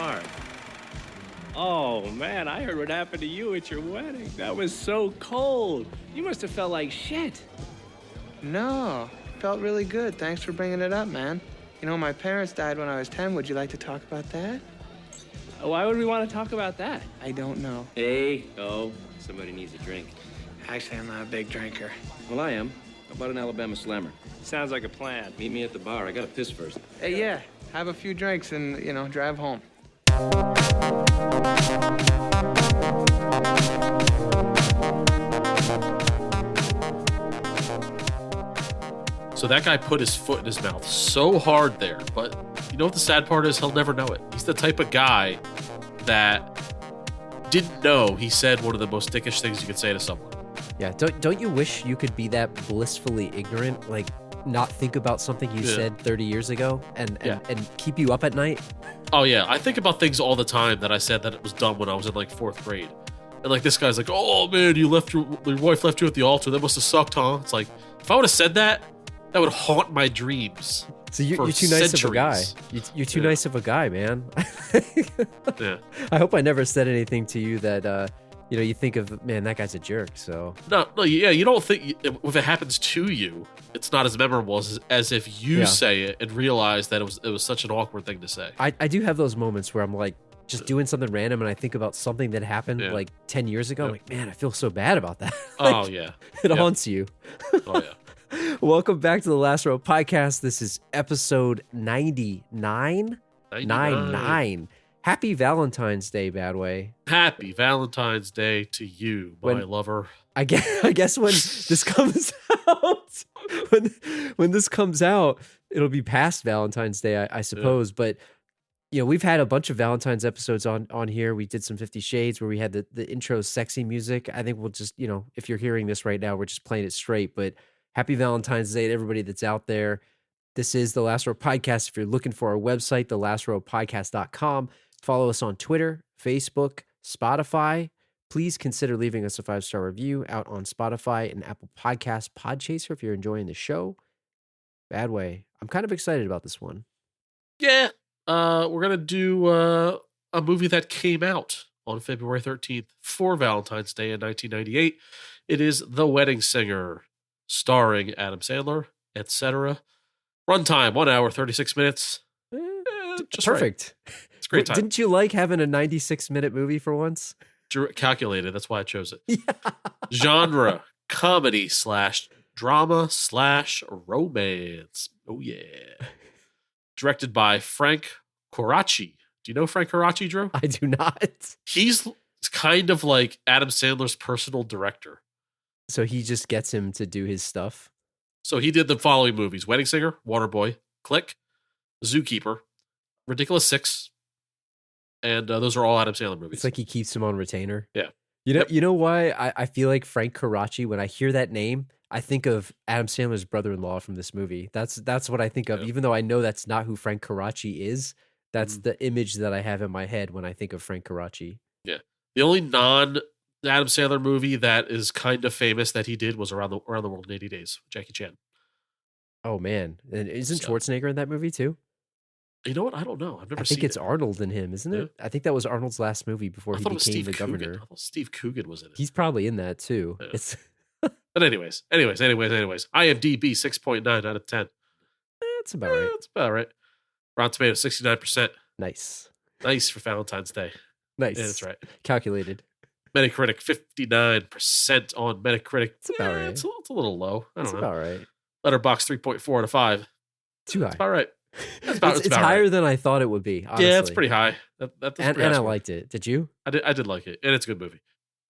hard. Oh, man, I heard what happened to you at your wedding. That was so cold. You must have felt like shit. No, felt really good. Thanks for bringing it up, man. You know, my parents died when I was 10. Would you like to talk about that? Why would we want to talk about that? I don't know. Hey, somebody needs a drink. Actually, I'm not a big drinker. Well, I am. How about an Alabama Slammer? Sounds like a plan. Meet me at the bar. I gotta piss first. Hey, yeah, have a few drinks and, drive home. So that guy put his foot in his mouth so hard there, but you know what the sad part is? He'll never know it. He's the type of guy that didn't know he said one of the most dickish things you could say to someone. Yeah, don't you wish you could be that blissfully ignorant, like not think about something you said 30 years ago and keep you up at night? Oh yeah, I think about things all the time that I said that it was dumb when I was in like 4th grade. And like this guy's like, "Oh man, your wife left you at the altar. That must have sucked, huh?" It's like, if I would have said that, that would haunt my dreams. So you're too nice of a guy. You're too nice of a guy, man. Yeah. I hope I never said anything to you that you think of, man, that guy's a jerk. So no, yeah, you don't think if it happens to you, it's not as memorable as if you say it and realize that it was such an awkward thing to say. I do have those moments where I'm like just doing something random and I think about something that happened like 10 years ago. I'm like, man, I feel so bad about that. Oh yeah, it haunts you. Oh yeah. Welcome back to the Last Row Podcast. This is episode 99. 99. Happy Valentine's Day, Badway. Happy Valentine's Day to you, my lover. I guess when this comes out, when this comes out, it'll be past Valentine's Day, I suppose. Yeah. But we've had a bunch of Valentine's episodes on here. We did some 50 Shades where we had the intro sexy music. I think we'll just, if you're hearing this right now, we're just playing it straight. But happy Valentine's Day to everybody that's out there. This is The Last Row Podcast. If you're looking for our website, thelastrowpodcast.com. Follow us on Twitter, Facebook, Spotify. Please consider leaving us a 5-star review out on Spotify and Apple Podcasts, Podchaser if you're enjoying the show. Badway, I'm kind of excited about this one. Yeah. We're going to do a movie that came out on February 13th for Valentine's Day in 1998. It is The Wedding Singer, starring Adam Sandler, etc. Runtime, 1 hour, 36 minutes. Just perfect. Right. It's a great time. Didn't you like having a 96-minute movie for once? Calculated. That's why I chose it. Yeah. Genre, comedy / drama / romance. Oh, yeah. Directed by Frank Coraci. Do you know Frank Coraci, Drew? I do not. He's kind of like Adam Sandler's personal director. So he just gets him to do his stuff? So he did the following movies: Wedding Singer, Waterboy, Click, Zookeeper, Ridiculous Six, and those are all Adam Sandler movies. It's like he keeps him on retainer. Yeah. You know why I feel like Frank Coraci, when I hear that name, I think of Adam Sandler's brother-in-law from this movie. That's what I think of, even though I know that's not who Frank Coraci is. That's the image that I have in my head when I think of Frank Coraci. Yeah. The only non-Adam Sandler movie that is kind of famous that he did was Around the World in 80 Days with Jackie Chan. Oh, man. And isn't Schwarzenegger in that movie, too? You know what? I don't know. I've never seen it. I think it's Arnold in him, isn't it? I think that was Arnold's last movie before he became the governor. I thought Steve Coogan was in it. He's probably in that, too. Yeah. But anyways. IMDb 6.9 out of 10. That's about right. That's about right. Rotten Tomatoes 69%. Nice. Nice for Valentine's Day. Nice. Yeah, that's right. Calculated. Metacritic 59% on Metacritic. It's about right. It's a little low. I don't know. About right. Letterboxd 3.4 out of 5. Too high. That's about right. It's higher than I thought it would be. Honestly. Yeah, it's pretty high. And I liked it. Did you? I did like it, and it's a good movie.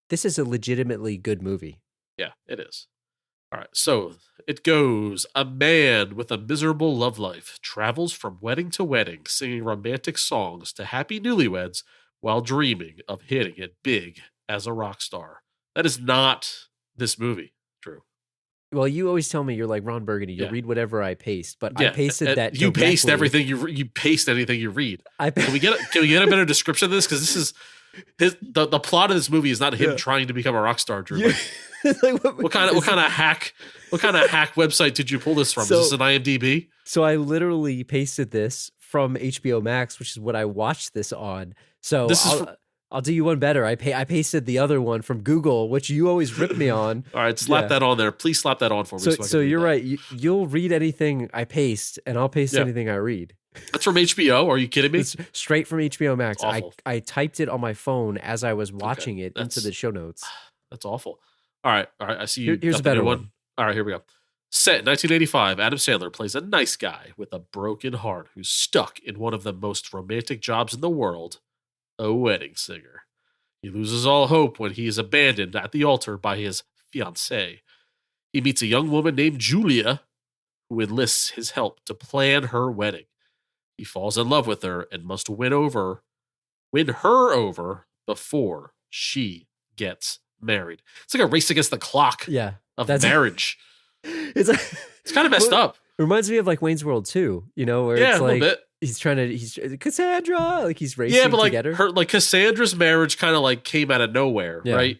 This is a legitimately good movie. Yeah, it is. All right, so it goes: a man with a miserable love life travels from wedding to wedding, singing romantic songs to happy newlyweds while dreaming of hitting it big as a rock star. That is not this movie, Drew. Well, you always tell me you're like Ron Burgundy. You read whatever I paste, but yeah, I pasted that. You paste everything you paste anything you read. Can we get a better description of this? Because this is the plot of this movie is not him trying to become a rock star, Drew. Yeah. Like, what kind of hack website did you pull this from? Is this an IMDb? So I literally pasted this from HBO Max, which is what I watched this on. So I'll do you one better. I pasted the other one from Google, which you always rip me on. All right, slap that on there. Please slap that on for me. So you're right. You'll read anything I paste, and I'll paste anything I read. That's from HBO. Are you kidding me? It's straight from HBO Max. Awful. I typed it on my phone as I was watching it into the show notes. That's awful. All right. I see you. Here's a better one. All right, here we go. Set in 1985, Adam Sandler plays a nice guy with a broken heart who's stuck in one of the most romantic jobs in the world, a wedding singer. He loses all hope when he is abandoned at the altar by his fiancée. He meets a young woman named Julia who enlists his help to plan her wedding. He falls in love with her and must win her over before she gets married. It's like a race against the clock of marriage. It's kind of messed up. It reminds me of like Wayne's World 2, where it's like he's Cassandra, like he's racing but like together. her, like Cassandra's marriage kind of like came out of nowhere, right?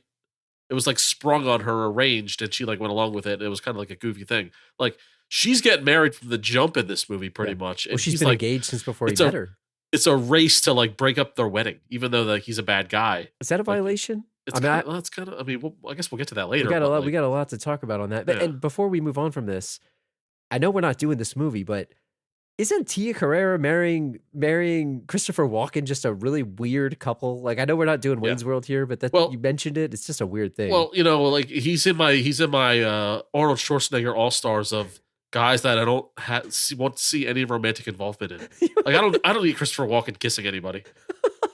It was like sprung on her, arranged, and she like went along with it. It was kind of like a goofy thing. Like she's getting married from the jump in this movie, pretty much. And well, she's been engaged since before he met her. It's a race to like break up their wedding, even though like he's a bad guy. Is that a violation? It's I guess we'll get to that later. We got a lot to talk about on that. But, and before we move on from this, I know we're not doing this movie, but isn't Tia Carrere marrying Christopher Walken just a really weird couple? Like I know we're not doing Wayne's World here, but you mentioned it. It's just a weird thing. Well, like he's in my Arnold Schwarzenegger All Stars of guys that I don't want to see any romantic involvement in. Like I don't need Christopher Walken kissing anybody.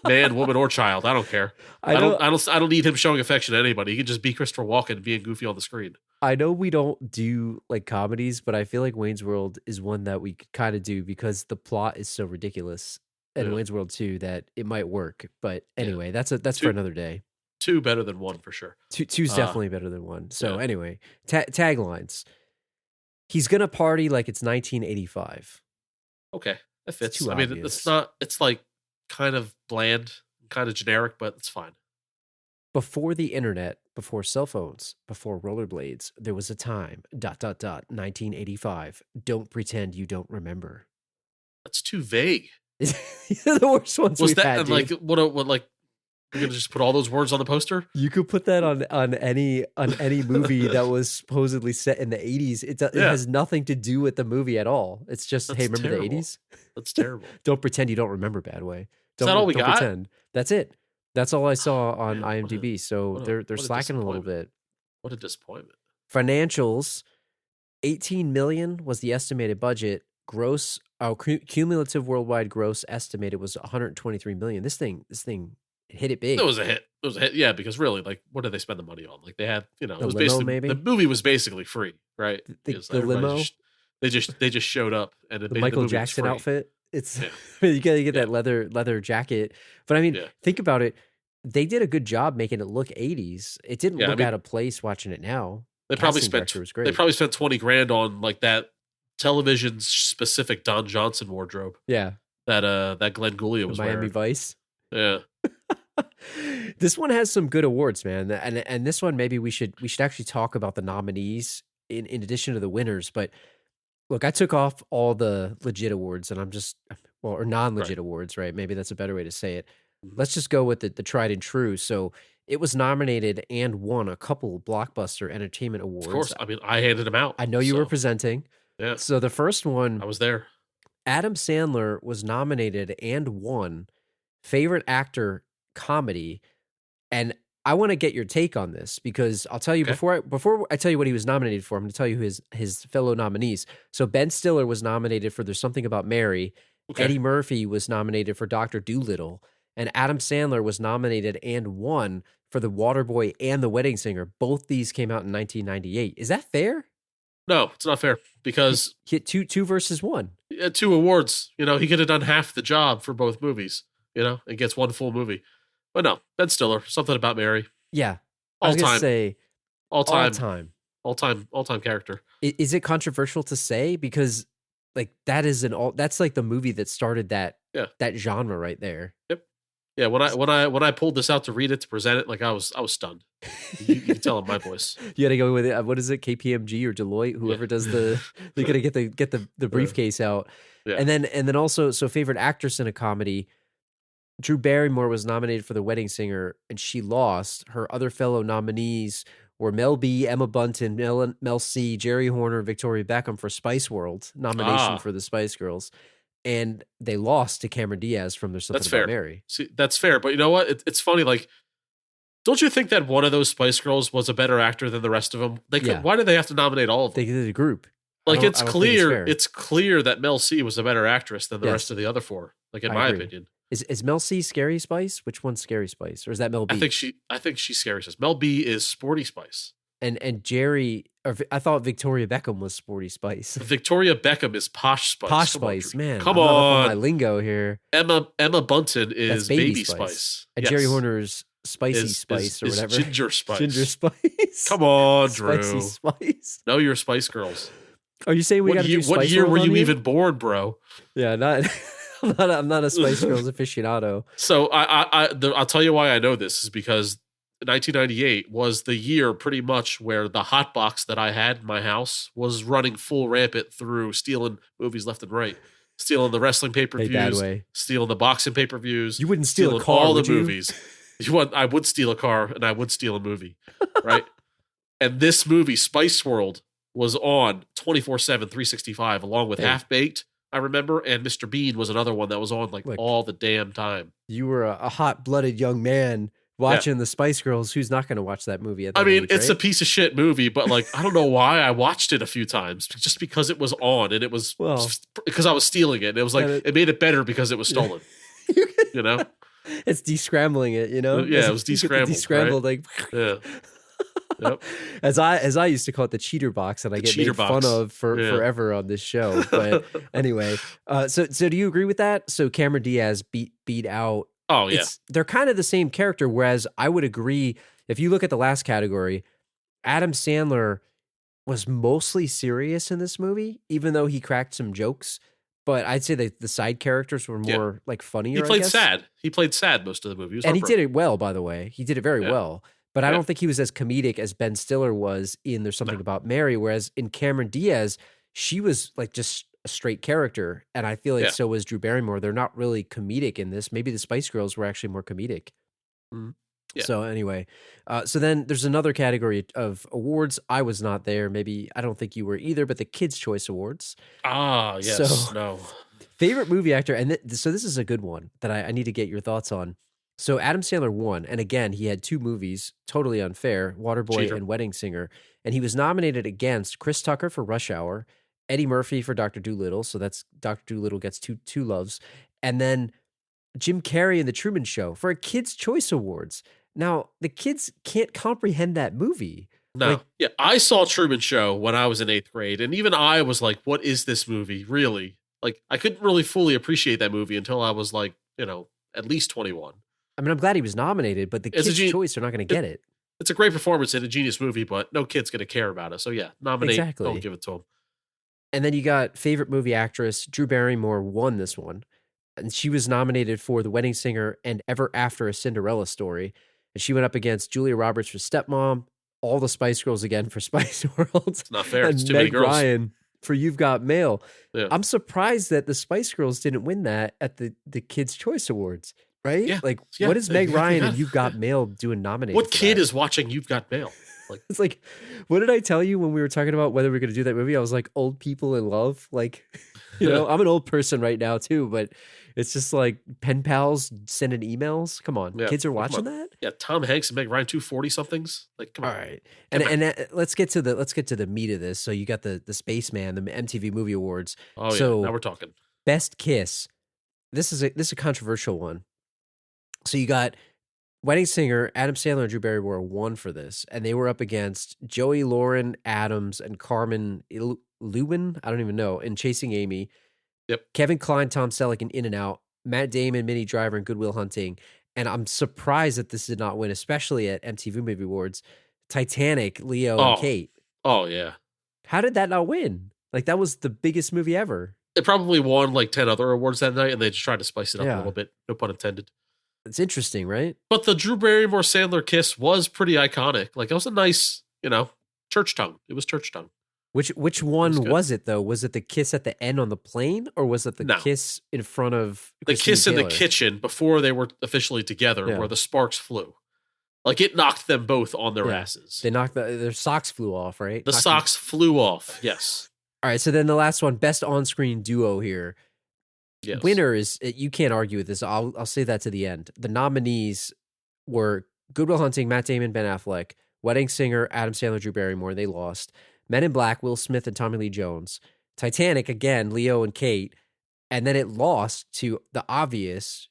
Man, woman, or child. I don't care. I don't need him showing affection to anybody. He can just be Christopher Walken being goofy on the screen. I know we don't do like comedies, but I feel like Wayne's World is one that we kind of do because the plot is so ridiculous. And Wayne's World 2 that it might work. But anyway, that's for another day. 2 better than 1 for sure. Two's definitely better than 1. So anyway, taglines. He's gonna party like it's 1985. Okay, that fits. I obvious. mean, it's not. It's like kind of bland, kind of generic, but it's fine. Before the internet, before cell phones, before rollerblades, there was a time. ... 1985. Don't pretend you don't remember. That's too vague. These are the worst ones we've had. And like what? Like you're gonna just put all those words on the poster? You could put that on any movie that was supposedly set in the 80s. It has nothing to do with the movie at all. It's just remember terrible. the 80s? That's terrible. Don't pretend you don't remember Badway. Is that all we got? Pretend. That's it. That's all I saw on IMDb. So they're slacking a little bit. What a disappointment. Financials, 18 million was the estimated budget. Gross, cumulative worldwide gross estimated was 123 million. This thing hit it big. It was a hit. Yeah, because really, like, what did they spend the money on? Like, they had, it was limo, basically maybe? The movie was basically free, right? The limo. They just showed up and the Michael Jackson outfit. It's you gotta get that leather jacket. But I mean, think about it. They did a good job making it look 80s. It didn't look out of place watching it now. They probably spent $20,000 on like that television specific Don Johnson wardrobe. Yeah, that Glenn Gullia was Miami wearing. Vice. Yeah. This one has some good awards, man, and this one maybe we should actually talk about the nominees in addition to the winners. But look, I took off all the legit awards, and I'm just or non-legit awards, right? Maybe that's a better way to say it. Let's just go with the tried and true. So it was nominated and won a couple blockbuster entertainment awards. Of course, I mean I handed them out. I know you were presenting. Yeah. So the first one, I was there. Adam Sandler was nominated and won favorite actor comedy. And I want to get your take on this because I'll tell you before I tell you what he was nominated for, I'm going to tell you his fellow nominees. So Ben Stiller was nominated for There's Something About Mary. Okay. Eddie Murphy was nominated for Dr. Dolittle. And Adam Sandler was nominated and won for The Waterboy and The Wedding Singer. Both these came out in 1998. Is that fair? No, it's not fair because he hit two versus one. 2 awards. He could have done half the job for both movies. And gets 1 full movie. But no, Ben Stiller, Something About Mary. Yeah, all time character. Is it controversial to say because like that's like the movie that started that genre right there? Yep. Yeah, when I pulled this out to read it, to present it, like I was stunned. You can tell in my voice. You got to go with it. What is it? KPMG or Deloitte? Whoever does the, they got to get the briefcase out. Yeah. And then also, so favorite actress in a comedy. Drew Barrymore was nominated for The Wedding Singer, and she lost. Her other fellow nominees were Mel B, Emma Bunton, Mel C, Jerry Horner, Victoria Beckham for Spice World nomination for the Spice Girls, and they lost to Cameron Diaz from There's Something That's About fair. Mary. See, that's fair, but you know what? It's funny. Like, don't you think that one of those Spice Girls was a better actor than the rest of them? Why did they have to nominate all of them? They did a group. Like, it's I don't think clear. fair. It's clear that Mel C was a better actress than the rest of the other four. Like, in my agree. opinion. Is Mel C Scary Spice? Which one's Scary Spice, or is that Mel B? I think she's Scary Spice. Mel B is Sporty Spice. And Jerry, or I thought Victoria Beckham was Sporty Spice. Victoria Beckham is Posh Spice. Posh Spice, man. Come I'm not up on. my lingo here. Emma Bunton is That's Baby Spice. And Yes. Jerry Horner's Spicy Is Spice or whatever. Ginger Spice. Ginger Spice. Come on, Drew. Spicy Spice. Know your Spice Girls. Are you saying we got to do Spice What year World were on you here? even born, bro? Yeah, not. I'm not a Spice Girls aficionado. So I'll tell you why I know this is because 1998 was the year pretty much where the hot box that I had in my house was running full rampant through stealing movies left and right, stealing the wrestling pay-per-views, Badway. stealing the boxing pay-per-views. You wouldn't steal a stealing car, all would the you? movies. I would steal a car and I would steal a movie, right? And this movie, Spice World, was on 24/7, 365, along with Hey. Half Baked. I remember, and Mr. Bean was another one that was on like Look. all the damn time. You were a hot-blooded young man watching the Spice Girls. Who's not going to watch that movie? At I that mean, age, it's a right? piece of shit movie, but like, I don't know why I watched it a few times just because it was on and it was because I was stealing it. And it was like, it made it better because it was stolen, you know? It's descrambling it, you know? Yeah, it was You get the descrambled, descrambled, like Yeah. Yep. as I used to call it the cheater box, and I The get cheater made fun box. of forever on this show. But anyway, so do you agree with that? So Cameron Diaz beat out. Oh, yeah. They're kind of the same character. Whereas I would agree, if you look at the last category, Adam Sandler was mostly serious in this movie, even though he cracked some jokes. But I'd say the side characters were more like funnier. He played I guess. sad. He played sad most of the movie. And he did it well, by the way. He did it very well. But I don't think he was as comedic as Ben Stiller was in There's Something About Mary. Whereas in Cameron Diaz, she was like just a straight character. And I feel like so was Drew Barrymore. They're not really comedic in this. Maybe the Spice Girls were actually more comedic. Mhm. Yeah. So anyway, so then there's another category of awards. I was not there. Maybe, I don't think you were either, but the Kids' Choice Awards. Ah, yes. So- No. Favorite movie actor, and so this is a good one that I need to get your thoughts on. So Adam Sandler won, and again, he had two movies, totally unfair, Waterboy Cheater. and Wedding Singer, and he was nominated against Chris Tucker for Rush Hour, Eddie Murphy for Dr. Dolittle, so that's Dr. Dolittle gets two loves, and then Jim Carrey in The Truman Show for a Kids' Choice Awards. Now, the kids can't comprehend that movie. No. Yeah. I saw Truman Show when I was in 8th grade, and even I was like, what is this movie? Really? Like, I couldn't really fully appreciate that movie until I was like, at least 21. I mean, I'm glad he was nominated, but the It's a Kids' Choice are not going to get it. It's a great performance in a genius movie, but no kid's going to care about it. So yeah, nominate. Exactly. Don't give it to him. And then you got favorite movie actress. Drew Barrymore won this one. And she was nominated for The Wedding Singer and Ever After, a Cinderella Story. And she went up against Julia Roberts for Stepmom, all the Spice Girls again for Spice World. It's not fair. And It's too many Meg girls. Ryan for You've Got Mail. Yeah. I'm surprised that the Spice Girls didn't win that at the Kids' Choice Awards, right? Yeah. Like, Yeah. what is Meg Ryan and Yeah. You've Got Mail doing nominated? What for kid that? is watching You've Got Mail? Like, It's like, what did I tell you when we were talking about whether we are going to do that movie? I was like, old people in love. Like, I'm an old person right now too, but it's just like pen pals sending emails. Come on, Yeah, kids are come watching on. that. yeah, Tom Hanks and Meg Ryan, 240 somethings. Like, come All on. right, and let's get to the meat of this. So you got the Spaceman, the MTV Movie Awards. Oh yeah, So- now we're talking. Best Kiss. This is a controversial one. So you got Wedding Singer, Adam Sandler and Drew Barrymore won for this, and they were up against Joey Lauren Adams and Carmen Lubin, I don't even know, in Chasing Amy. Yep. Kevin Kline, Tom Selleck in In and Out, Matt Damon, Minnie Driver, and Good Will Hunting. And I'm surprised that this did not win, especially at MTV Movie Awards. Titanic, Leo, and Kate. Oh yeah, How did that not win? Like, that was the biggest movie ever. they probably won like 10 other awards that night, and they just tried to spice it up Yeah. a little bit. No pun intended. It's interesting, right? But the Drew Barrymore Sandler kiss was pretty iconic. Like it was a nice, church tongue. It was church tongue. Which one was it though? Was it the kiss at the end on the plane, or was it the kiss in front of the Christine kiss Taylor? in the kitchen before they were officially together, where the sparks flew? Like it knocked them both on their asses. They knocked their socks flew off, right? The socks flew off. Yes. All right. So then the last one, best on-screen duo here. Yes. Winner is, you can't argue with this. I'll say that to the end. The nominees were Good Will Hunting, Matt Damon, Ben Affleck, Wedding Singer, Adam Sandler, Drew Barrymore. They lost. Men in Black, Will Smith and Tommy Lee Jones. Titanic, again, Leo and Kate. And then it lost to the obvious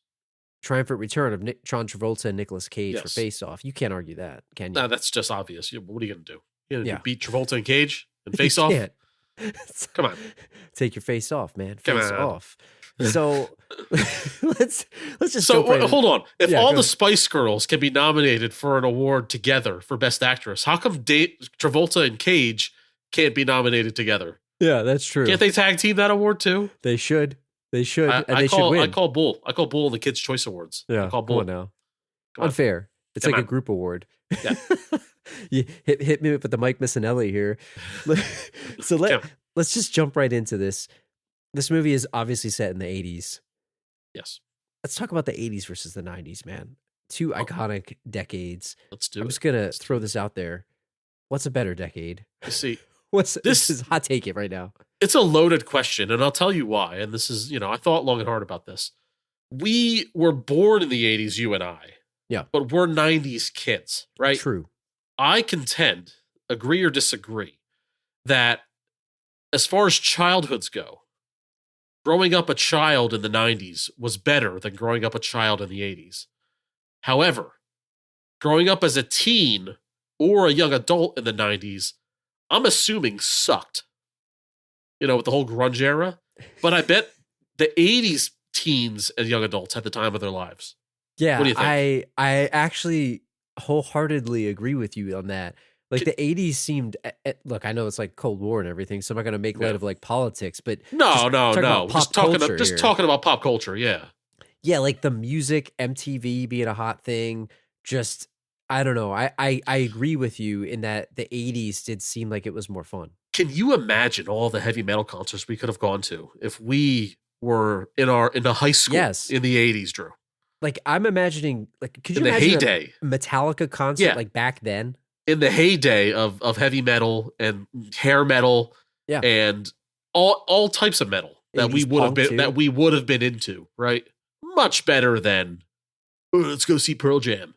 triumphant return of John Travolta and Nicolas Cage for Face Off. You can't argue that, can you? No, that's just obvious. What are you going to do? You Yeah. beat Travolta and Cage and Face Off? Can't. Come on. Take your face off, man. Come Face on. off. So let's just jump right in. Hold on. If all go the ahead. Spice Girls can be nominated for an award together for Best Actress, how come Travolta and Cage can't be nominated together? Yeah, that's true. Can't they tag team that award too? They should. They should. And I they should win. I call bull. I call bull in the Kids' Choice Awards. Yeah, I call come bull. on now. Come on. Unfair. It's Come like on. a group award. Yeah. You hit me with the Mike Missinelli here. So let's just jump right into this. This movie is obviously set in the 80s. Yes. Let's talk about the 80s versus the 90s, man. Two iconic decades. Let's do I'm it. just going to throw this out there. What's a better decade? You see, This is hot take it right now. it's a loaded question, and I'll tell you why. And this is, I thought long and hard about this. We were born in the 80s, you and I. Yeah. But we're 90s kids, right? True. I contend, agree or disagree, that as far as childhoods go, growing up a child in the 90s was better than growing up a child in the 80s. However, growing up as a teen or a young adult in the 90s, I'm assuming sucked. With the whole grunge era. But I bet the 80s teens and young adults had the time of their lives. Yeah, What do you think? I actually wholeheartedly agree with you on that. Like the 80s seemed, look, I know it's like Cold War and everything, so I'm not going to make light of like politics, but No. Just Talking about pop culture, yeah. Yeah, like the music, MTV being a hot thing, just, I don't know. I agree with you in that the 80s did seem like it was more fun. Can you imagine all the heavy metal concerts we could have gone to if we were in the high school in the 80s, Drew? Like I'm imagining, like, could you In the imagine heyday. a Metallica concert like back then? In the heyday of heavy metal and hair metal and all types of metal that we 80s would have punk, been too. that we would have been into, right? Much better than let's go see Pearl Jam.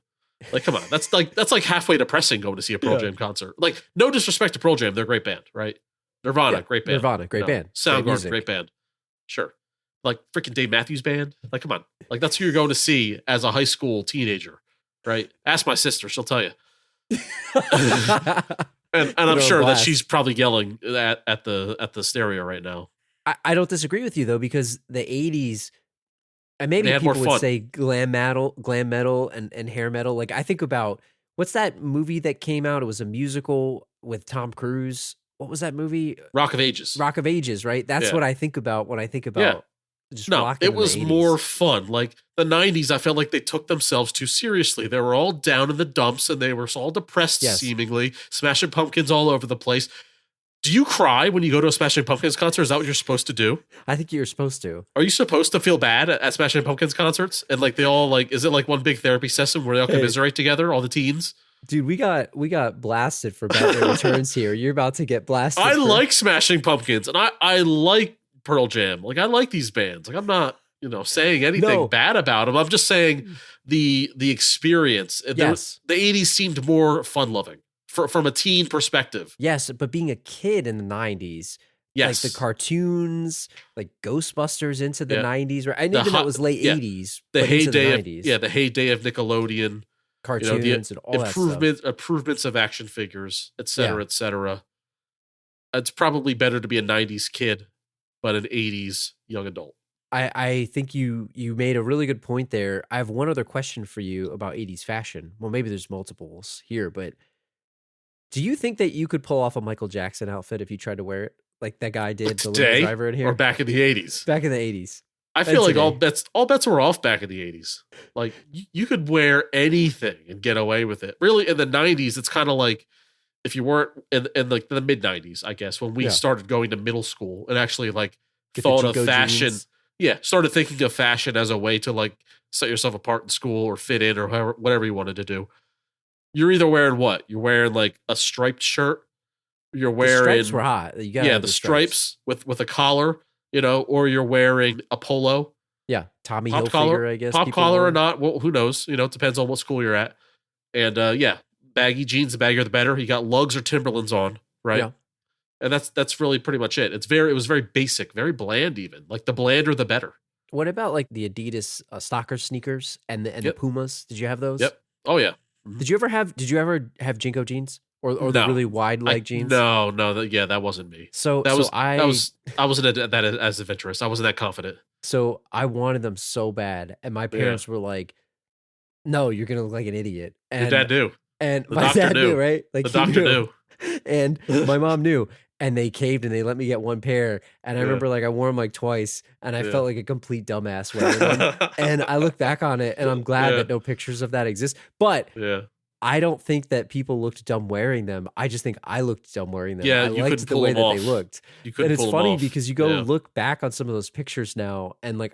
Like, come on, that's like halfway depressing going to see a Pearl Jam concert. Like, no disrespect to Pearl Jam, they're a great band, right? Nirvana, great band. Nirvana, great band. Great Soundgarden, music. great band. Sure. Like freaking Dave Matthews Band. Like, come on. Like, that's who you're going to see as a high school teenager, right? Ask my sister, she'll tell you. And I'm sure that she's probably yelling at the stereo right now. I don't disagree with you though, because the 80s, and maybe They had people more would fun. say glam metal and hair metal. Like I think about what's that movie that came out? It was a musical with Tom Cruise. What was that movie? Rock of Ages. Rock of Ages, right? That's Yeah. what I think about when I think about just No, rocking it in the was 80s. more fun. Like the 90s, I felt like they took themselves too seriously. They were all down in the dumps and they were all depressed, seemingly, Smashing Pumpkins all over the place. Do you cry when you go to a Smashing Pumpkins concert? Is that what you're supposed to do? I think you're supposed to. Are you supposed to feel bad at Smashing Pumpkins concerts? And like they all like, is it like one big therapy session where they all commiserate together, all the teens? Dude, we got blasted for Badway Returns here. You're about to get blasted. I like Smashing Pumpkins and I like Pearl Jam. Like I like these bands. Like I'm not, saying anything bad about them. I'm just saying the experience. Yes. The 80s seemed more fun loving from a teen perspective. Yes, but being a kid in the 90s, Yes. like the cartoons, like Ghostbusters into the Yeah. 90s, right? And even though it was late 80s, The but into heyday the of 90s. the heyday of Nickelodeon. Cartoons and all that stuff. Improvements of action figures, et cetera, et cetera. It's probably better to be a 90s kid, but an 80s young adult. I think you made a really good point there. I have one other question for you about 80s fashion. Well, maybe there's multiples here, but do you think that you could pull off a Michael Jackson outfit if you tried to wear it? Like that guy did, the Today, limo driver in here? or back in the 80s? Back in the 80s. I feel like today. all bets were off back in the 80s. Like you could wear anything and get away with it. Really, in the 90s, it's kind of like if you weren't in like the mid 90s, I guess, when we started going to middle school and actually like Get the thought of Jinko fashion. jeans. Yeah, started thinking of fashion as a way to like set yourself apart in school or fit in or whatever you wanted to do. You're either wearing what? You're wearing like a striped shirt. You're The wearing stripes were hot. You got the stripes with a collar, or you're wearing a polo, Yeah, Tommy pop Hilfiger, collar, I guess. pop people collar wore. or not. Well, who knows? It depends on what school you're at. And baggy jeans, the baggier the better. You got lugs or Timberlands on, right? Yeah. And that's really pretty much it. It was very basic, very bland, even like the blander the better. What about like the Adidas stalker sneakers and the Yep. Pumas? Did you have those? Yep. Oh yeah. Did you ever have Jinko jeans or the No. really wide leg jeans? No, that wasn't me. So I wasn't that as adventurous. I wasn't that confident. So I wanted them so bad, and my parents were like, "No, you're gonna look like an idiot." And Your dad knew. and The my doctor dad knew, knew. right? Like The he doctor knew. and my mom knew, and they caved and they let me get one pair. And I Yeah. remember like I wore them like twice, and I Yeah. felt like a complete dumbass wearing them. And I look back on it, and I'm glad Yeah. that no pictures of that exist. But Yeah. I don't think that people looked dumb wearing them. I just think I looked dumb wearing them. Yeah, I you liked couldn't the pull way them that off. they looked. You couldn't And it's pull them funny off. because you go Yeah. look back on some of those pictures now, and like,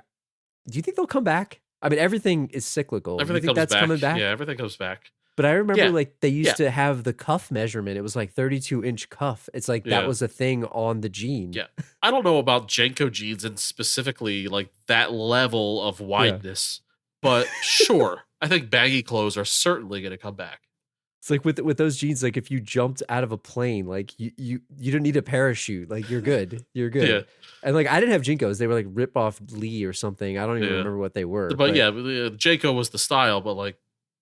do you think they'll come back? I mean, everything is cyclical. Do you Everything think comes that's back. coming back? Yeah, everything comes back. But I remember Yeah. like they used Yeah. to have the cuff measurement. It was like 32-inch cuff. It's like Yeah. that was a thing on the jean. Yeah. I don't know about Jenko jeans and specifically like that level of wideness, but sure. I think baggy clothes are certainly going to come back. It's like with those jeans, like if you jumped out of a plane, like you don't need a parachute. Like you're good. You're good. Yeah. And like I didn't have Jinkos. They were like Rip Off Lee or something. I don't even Yeah. remember what they were. But yeah, Jenko was the style, but like,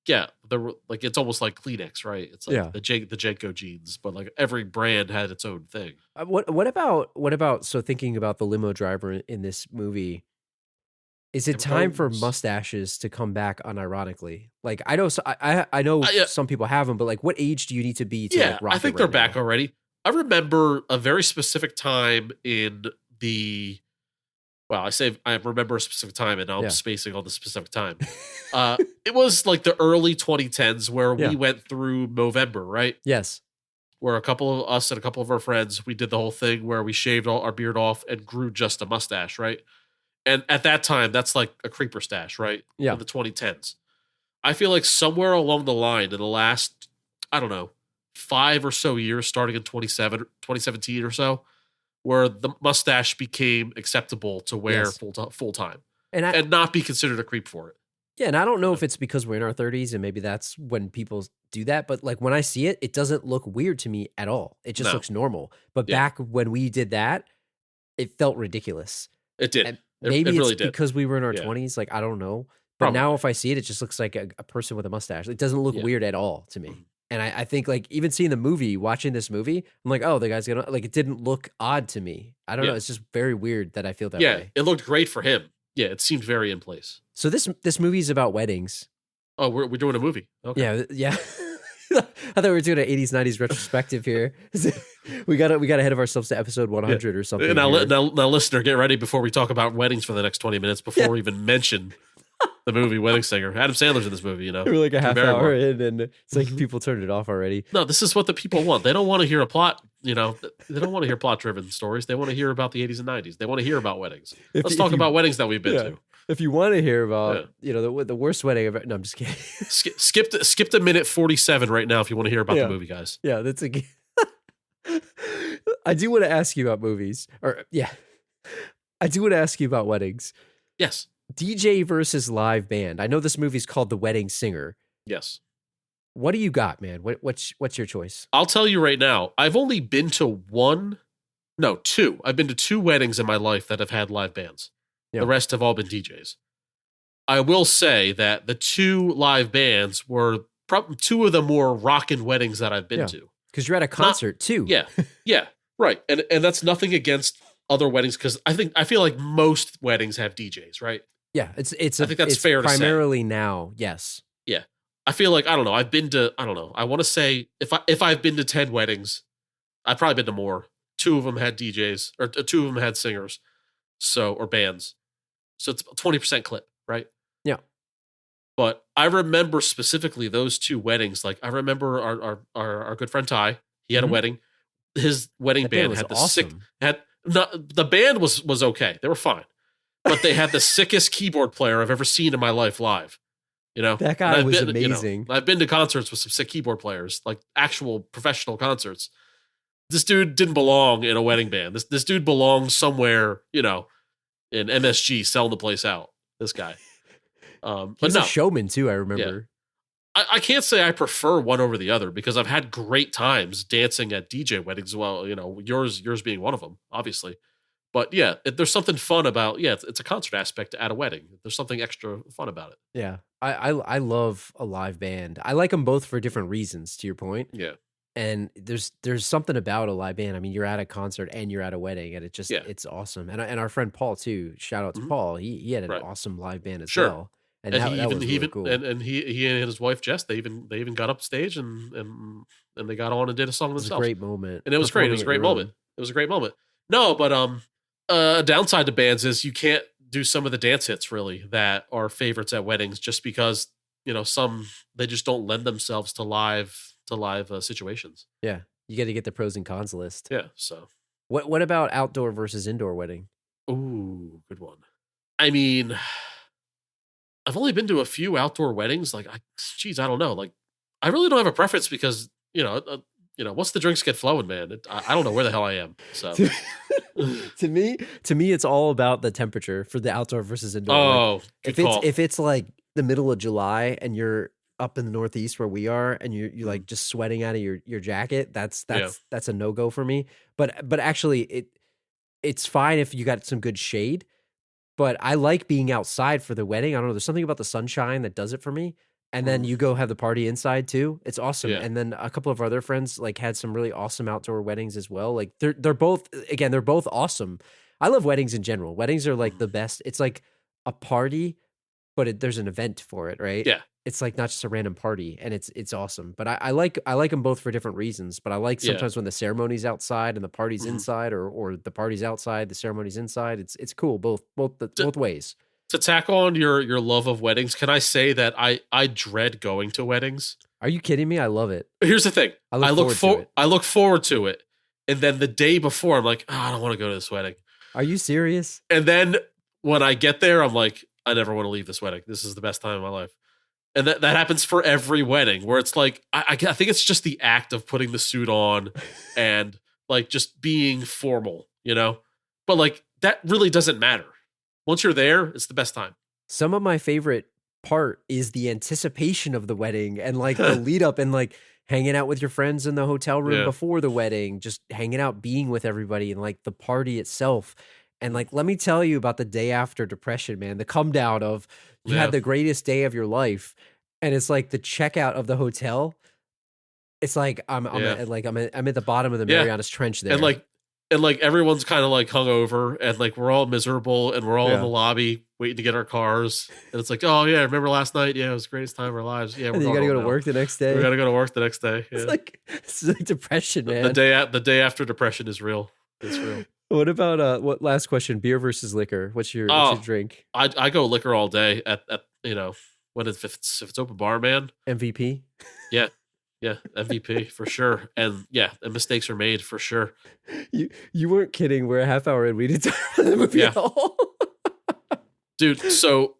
yeah, there were like it's almost like Kleenex, right? It's like Yeah. the Jenko jeans, but like every brand had its own thing. What about so thinking about the limo driver in this movie, is it time for mustaches to come back unironically? Like I know I know Yeah. some people have them, but like what age do you need to be to Yeah, like rock I think it they're right back now? already. I remember a very specific time in the. Well, I remember a specific time, and now Yeah. I'm spacing on the specific time. It was like the early 2010s where Yeah. we went through Movember, right? Yes. Where a couple of us and a couple of our friends, we did the whole thing where we shaved all our beard off and grew just a mustache, right? And at that time, that's like a creeper stash, right? Yeah. In the 2010s. I feel like somewhere along the line in the last, I don't know, 5 or so years, starting in 2017 or so, where the mustache became acceptable to wear Yes. full time And not be considered a creep for it. yeah, and I don't know if it's because we're in our 30s and maybe that's when people do that, but like when I see it, it doesn't look weird to me at all. It just No. looks normal. But Yeah. back when we did that, it felt ridiculous. It did. And It maybe really it's did. because we were in our Yeah. 20s, like I don't know. But Probably. now if I see it, it just looks like a person with a mustache. It doesn't look Yeah. weird at all to me. Mhm. And I think like even seeing the movie, watching this movie, I'm like, oh, the guy's gonna like it didn't look odd to me. I don't Yeah. know. It's just very weird that I feel that Yeah, way. it looked great for him. Yeah, it seemed very in place. So this movie is about weddings. Oh, we're doing a movie. Okay. Yeah, yeah. I thought we were doing an 80s, 90s retrospective here. we got ahead of ourselves to episode 100 or something. Now, here. now, listener, get ready before we talk about weddings for the next 20 minutes before we even mention the movie Wedding Singer. Adam Sandler's in this movie, you know. We're like a half Very hour well. in, and it's like people turned it off already. No, this is what the people want. They don't want to hear a plot, you know. They don't want to hear plot-driven stories. They want to hear about the 80s and 90s. They want to hear about weddings. Let's talk about weddings that we've been to. If you want to hear about, the worst wedding ever. No, I'm just kidding. Skip to minute 47 right now if you want to hear about the movie, guys. Yeah, that's a. I do want to ask you about movies, I do want to ask you about weddings. Yes. DJ versus live band. I know this movie's called The Wedding Singer. Yes. What do you got, man? What's your choice? I'll tell you right now, I've only been to two. I've been to 2 weddings in my life that have had live bands. Yeah. The rest have all been DJs. I will say that the 2 live bands were probably 2 of the more rockin' weddings that I've been to. Because you're at a concert too. Yeah, right. And that's nothing against other weddings because I feel like most weddings have DJs, right? Yeah, it's I think that's fair to say. primarily now, yes. Yeah. I feel like I don't know. I want to say if I've been to 10 weddings, I've probably been to more. 2 of them had DJs or 2 of them had singers, or bands. So it's a 20% clip, right? Yeah. But I remember specifically those two weddings. Like I remember our good friend Ty, he had a wedding. His wedding That band was had the awesome. the band was okay. They were fine. But they had the sickest keyboard player I've ever seen in my life live. You know? That guy was amazing. I've been to concerts with some sick keyboard players, like actual professional concerts. This dude didn't belong in a wedding band. This dude belonged somewhere, in MSG selling the place out. This guy. He's a showman too, I remember. Yeah. I can't say I prefer one over the other because I've had great times dancing at DJ weddings as well. Yours being one of them, obviously. But yeah, there's something fun about it's a concert aspect at a wedding. There's something extra fun about it. Yeah, I love a live band. I like them both for different reasons. To your point, yeah. And there's something about a live band. I mean, you're at a concert and you're at a wedding, and it's awesome. And our friend Paul too. Shout out to Paul. He had an awesome live band as well. And that was really cool. And he and his wife Jess, they even got up stage and they got on and did a song themselves. It was a great moment, and it was great. It was a great moment. It was a great moment. No, but a downside to bands is you can't do some of the dance hits really that are favorites at weddings just because some they just don't lend themselves to live situations. Yeah, you got to get the pros and cons list. Yeah. So what about outdoor versus indoor wedding? Ooh, good one. I mean, I've only been to a few outdoor weddings. Like, I don't know. Like, I really don't have a preference because once the drinks get flowing, man, I don't know where the hell I am. So, to me, it's all about the temperature for the outdoor versus indoor. Oh, if it's like the middle of July and you're up in the Northeast where we are, and you're like just sweating out of your jacket, that's a no-go for me. But actually, it's fine if you got some good shade. But I like being outside for the wedding. I don't know. There's something about the sunshine that does it for me. And then you go have the party inside too. It's awesome. Yeah. And then a couple of our other friends like had some really awesome outdoor weddings as well. Like they're both awesome. I love weddings in general. Weddings are like the best. It's like a party, but there's an event for it, right? Yeah. It's like not just a random party, and it's awesome. But I like them both for different reasons. But I like sometimes when the ceremony's outside and the party's inside, or the party's outside, the ceremony's inside. It's cool both ways. To tack on your love of weddings, can I say that I dread going to weddings? Are you kidding me? I love it. Here's the thing. I look forward to it, and then the day before, I'm like, I don't want to go to this wedding. Are you serious? And then when I get there, I'm like, I never want to leave this wedding. This is the best time of my life. And that happens for every wedding where it's like, I think it's just the act of putting the suit on and like just being formal, but like that really doesn't matter. Once you're there, it's the best time. Some of my favorite part is the anticipation of the wedding and like the lead up and like hanging out with your friends in the hotel room before the wedding, just hanging out, being with everybody, and like the party itself. And like, let me tell you about the day after depression, man, the come down of you had the greatest day of your life. And it's like the checkout of the hotel. It's like, I'm at the bottom of the Marianas Trench there. And like everyone's kind of like hungover and like we're all miserable and we're all in the lobby waiting to get our cars. And it's like, oh yeah, remember last night? Yeah, it was the greatest time of our lives. Yeah, and you got to go to work the next day. We got to go to work the next day. Yeah. It's like depression, man. The day after depression is real. It's real. What about what last question? Beer versus liquor? What's your drink? I go liquor all day at when if it's open bar, man. MVP? Yeah, MVP for sure. And the mistakes are made for sure. You weren't kidding. We're a half hour in. We didn't talk about the movie at all. Dude, so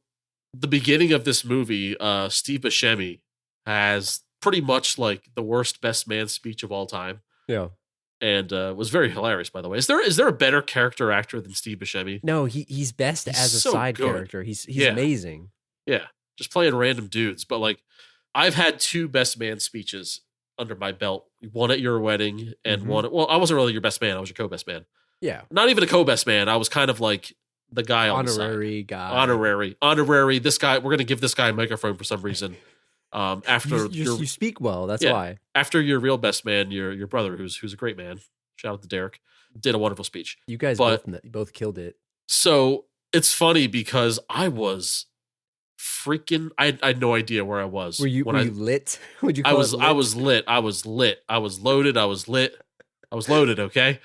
the beginning of this movie, Steve Buscemi has pretty much like the worst best man speech of all time. Yeah. And was very hilarious, by the way. Is there a better character actor than Steve Buscemi? No, he's best as a side character. He's amazing. Yeah. Just playing random dudes. But like, I've had two best man speeches under my belt. One at your wedding and one. Well, I wasn't really your best man. I was your co-best man. Yeah. Not even a co-best man. I was kind of like the guy on honorary the side. guy. Honorary. This guy. We're gonna give this guy a microphone for some reason. After you speak well. That's why. After your real best man, your brother, who's a great man. Shout out to Derek. Did a wonderful speech. You guys both killed it. So it's funny because I was freaking. I had no idea where I was. Were you lit? Would you? I was lit. I was lit. I was loaded. I was lit. I was loaded. Okay.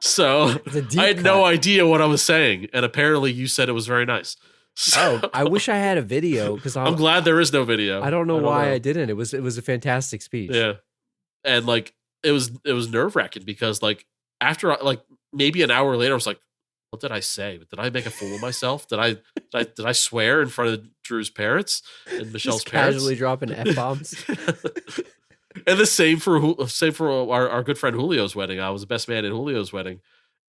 So It's a deep I had no cut. idea what I was saying, and apparently you said it was very nice. So, Oh, I wish I had a video because I'm glad there is no video. I don't know why I didn't. It was a fantastic speech. Yeah, and like it was nerve wracking because like after like maybe an hour later, I was like, what did I say? Did I make a fool of myself? Did I swear in front of Drew's parents and Michelle's Just parents? casually dropping F-bombs. And the same for our good friend Julio's wedding. I was the best man at Julio's wedding,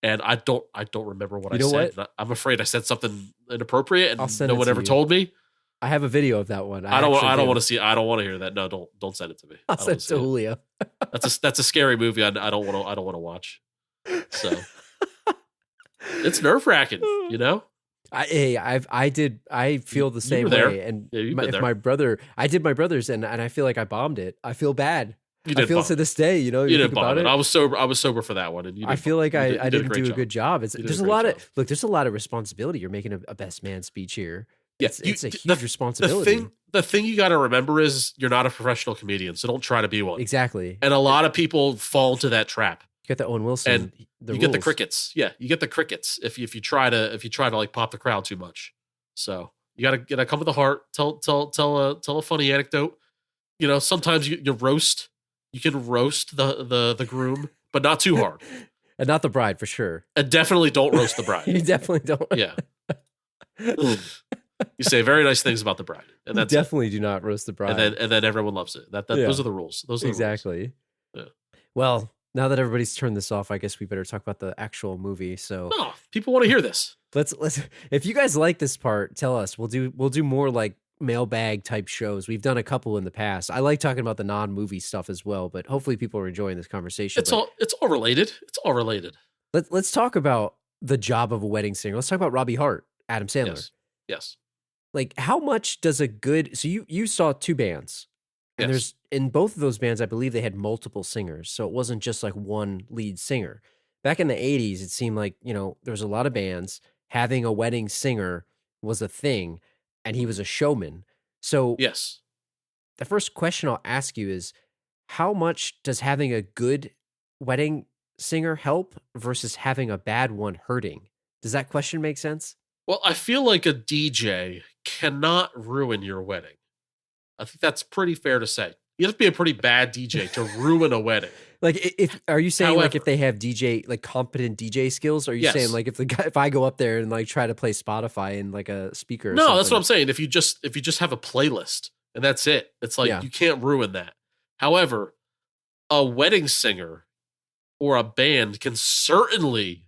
and I don't remember what I said. What? I'm afraid I said something inappropriate, and I'll send no it one to ever you. told me. I have a video of that one. I don't actually want to see. I don't want to hear that. No, don't send it to me. I'll I don't send it to wanna see Julio. That's a scary movie. I don't want to watch. So it's nerve wracking, you know. I feel the same were there. way. And Yeah, you've been there. my brother, I did my brother's, and I feel like I bombed it. I feel bad. You I did feel bomb to this day. You know, You think didn't bomb about it. I was sober for that one, and you. I feel like I didn't do a job. good job. You did There's a a great lot job. of look. There's a lot of responsibility. You're making a best man speech here. Yeah, It's a huge responsibility. The thing you got to remember is you're not a professional comedian, so don't try to be one. Exactly. And a lot of people fall into that trap. You get the Owen Wilson. And the you get the rules. crickets. Yeah, you get the crickets if you try to like pop the crowd too much. So you gotta come with the heart. Tell a funny anecdote. You know, sometimes you roast. You can roast the groom, but not too hard. And not the bride for sure. And definitely don't roast the bride. You definitely don't. Yeah. You say very nice things about the bride, and that's definitely do not roast the bride. and then everyone loves it. That Yeah. Those are the rules. Those are the rules. Exactly. Yeah. Well, now that everybody's turned this off, I guess we better talk about the actual movie. So No, people want to hear this. let's if you guys like this part, tell us. We'll do more like mailbag type shows. We've done a couple in the past. I like talking about the non-movie stuff as well, but hopefully people are enjoying this conversation. It's all related. It's all related. Let's talk about the job of a wedding singer. Let's talk about Robbie Hart, Adam Sandler. Yes. Like, how much does a good so you saw two bands, and Yes. there's in both of those bands, I believe they had multiple singers, so it wasn't just like one lead singer. Back in the 80s, it seemed like, you know, there was a lot of bands. Having a wedding singer was a thing, and he was a showman. So Yes. the first question I'll ask you is, how much does having a good wedding singer help versus having a bad one hurting? Does that question make sense? Well, I feel like a DJ cannot ruin your wedding. I think that's pretty fair to say. You have to be a pretty bad DJ to ruin a wedding. Like, if are you saying like However- if they have DJ like competent DJ skills? Or are you Yes. saying like if I go up there and like try to play Spotify in like a speaker? Or No, that's what I'm something? saying. If you just have a playlist and that's it, it's like Yeah. you can't ruin that. However, a wedding singer or a band can certainly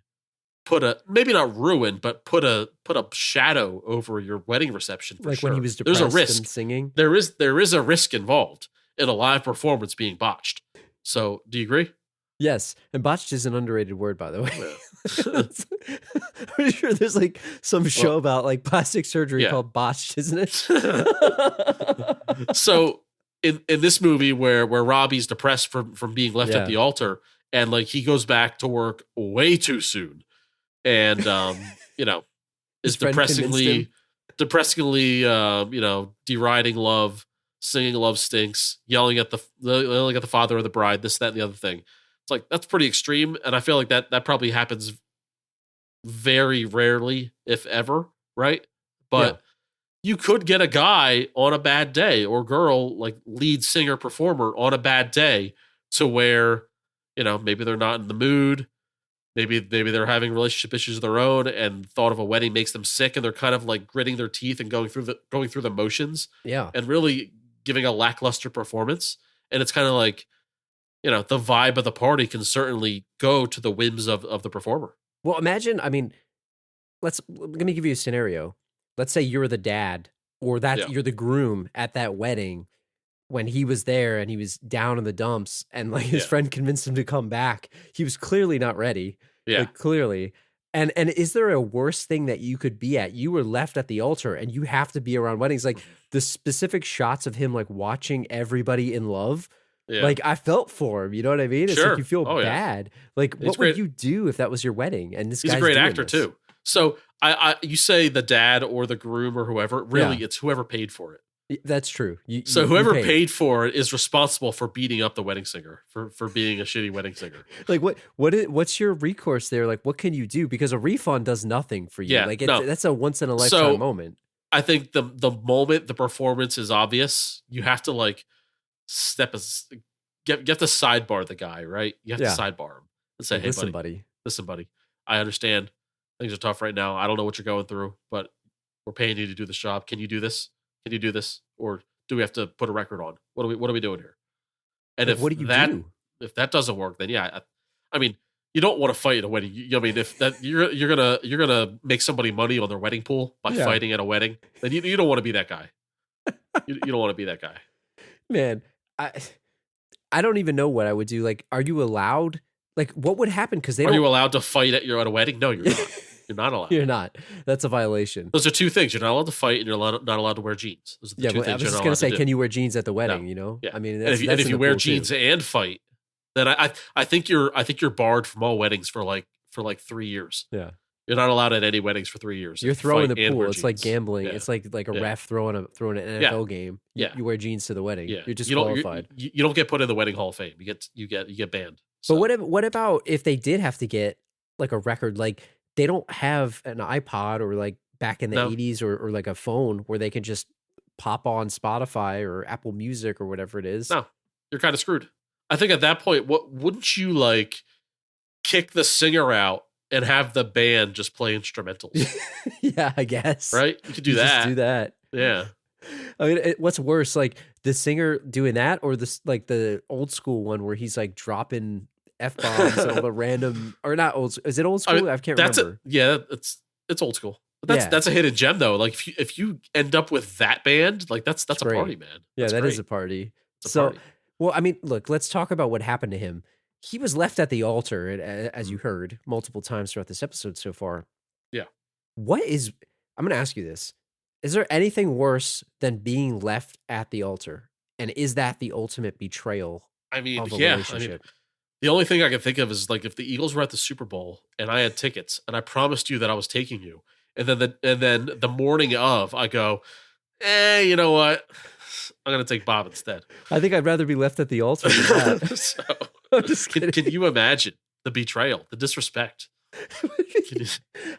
maybe not ruin, but put a shadow over your wedding reception. For Like sure. when he was There's depressed a risk. and singing. There is a risk involved in a live performance being botched. So, do you agree? Yes, and botched is an underrated word, by the way. Yeah. I'm pretty sure there's like some show about like plastic surgery Yeah. called Botched, isn't it? So in this movie where Robbie's depressed from being left Yeah. at the altar, and like he goes back to work way too soon, and you know, His is friend convinced depressingly deriding love, singing "Love Stinks," yelling at the father of the bride, this, that, and the other thing. It's like that's pretty extreme, and I feel like that probably happens very rarely, if ever, right? But you could get a guy on a bad day, or girl, like lead singer performer on a bad day, to where, you know, maybe they're not in the mood, maybe they're having relationship issues of their own, and thought of a wedding makes them sick, and they're kind of like gritting their teeth and going through the motions, Yeah. and really giving a lackluster performance. And it's kind of like, you know, the vibe of the party can certainly go to the whims of the performer. Well, imagine, I mean, let me give you a scenario. Let's say you're the dad, or that Yeah. you're the groom at that wedding when he was there and he was down in the dumps, and like his Yeah. friend convinced him to come back. He was clearly not ready. Yeah. Like, clearly. And is there a worse thing that you could be at? You were left at the altar and you have to be around weddings. Like the specific shots of him like watching everybody in love. Yeah. Like I felt for him, you know what I mean? It's Sure. like you feel Oh, yeah. bad. Like He's what would great. you do if that was your wedding? And this He's guy's a great doing actor this? too. So you say the dad or the groom or whoever, really Yeah. it's whoever paid for it. That's true. So you whoever paid. paid for it is responsible for beating up the wedding singer for being a shitty wedding singer. Like what's your recourse there? Like what can you do? Because a refund does nothing for you. Yeah, Like no. that's a once in a lifetime So, moment. I think the moment the performance is obvious, you have to like get the sidebar the guy, right? You have to sidebar him and say, Like, "Hey, listen, buddy. listen, buddy. I understand things are tough right now. I don't know what you're going through, but we're paying you to do this job. Can you do this? Can you do this? Or do we have to put a record on? What are we doing here?" And Like, if what do you that do? if that doesn't work, then yeah, I mean, you don't want to fight at a wedding. I mean, if that you're gonna make somebody money on their wedding pool by fighting at a wedding, then you don't want to be that guy. You don't want to be that guy. Man, I don't even know what I would do. Like, are you allowed? Like, what would happen? Because Are you allowed to fight at a wedding? No, you're not. You're not allowed. You're not. That's a violation. Those are two things. You're not allowed to fight, and you're not allowed to wear jeans. Those are the Yeah, two but I things was you're just not gonna allowed say, to do. can you wear jeans at the wedding? No. You know, Yeah. I mean, And if you wear jeans and fight, then I think you're barred from all weddings for like 3 years. Yeah. You're not allowed at any weddings for 3 years. You're throwing Fight the and pool. wear It's like jeans. gambling. Yeah. It's like a Yeah. ref throwing an NFL game. Yeah. You wear jeans to the wedding. Yeah. You're disqualified. You don't get put in the wedding hall of fame. You get banned. But what about if they did have to get like a record? Like they don't have an iPod or like back in the No. 80s or like a phone where they can just pop on Spotify or Apple Music or whatever it is. No, you're kind of screwed. I think at that point, wouldn't you like kick the singer out and have the band just play instrumentals? Yeah, I guess. Right? You could do You that. Just do that. Yeah. I mean, what's worse, like the singer doing that, or this like the old school one where he's like dropping F-bombs and all the random, or not old? Is it old school? I can't remember. It's old school. But that's a hidden gem though. Like if you end up with that band, like that's a great. party, man. Yeah, That's that great. is a party. It's a So, party. well, I mean, look, let's talk about what happened to him. He was left at the altar, as you heard multiple times throughout this episode so far. Yeah. I'm going to ask you this. Is there anything worse than being left at the altar? And is that the ultimate betrayal I mean, of a yeah. relationship? The only thing I can think of is like if the Eagles were at the Super Bowl and I had tickets and I promised you that I was taking you, and then the morning of I go, you know what? I'm gonna take Bob instead. I think I'd rather be left at the altar than that. So, I'm just kidding. can you imagine the betrayal, the disrespect?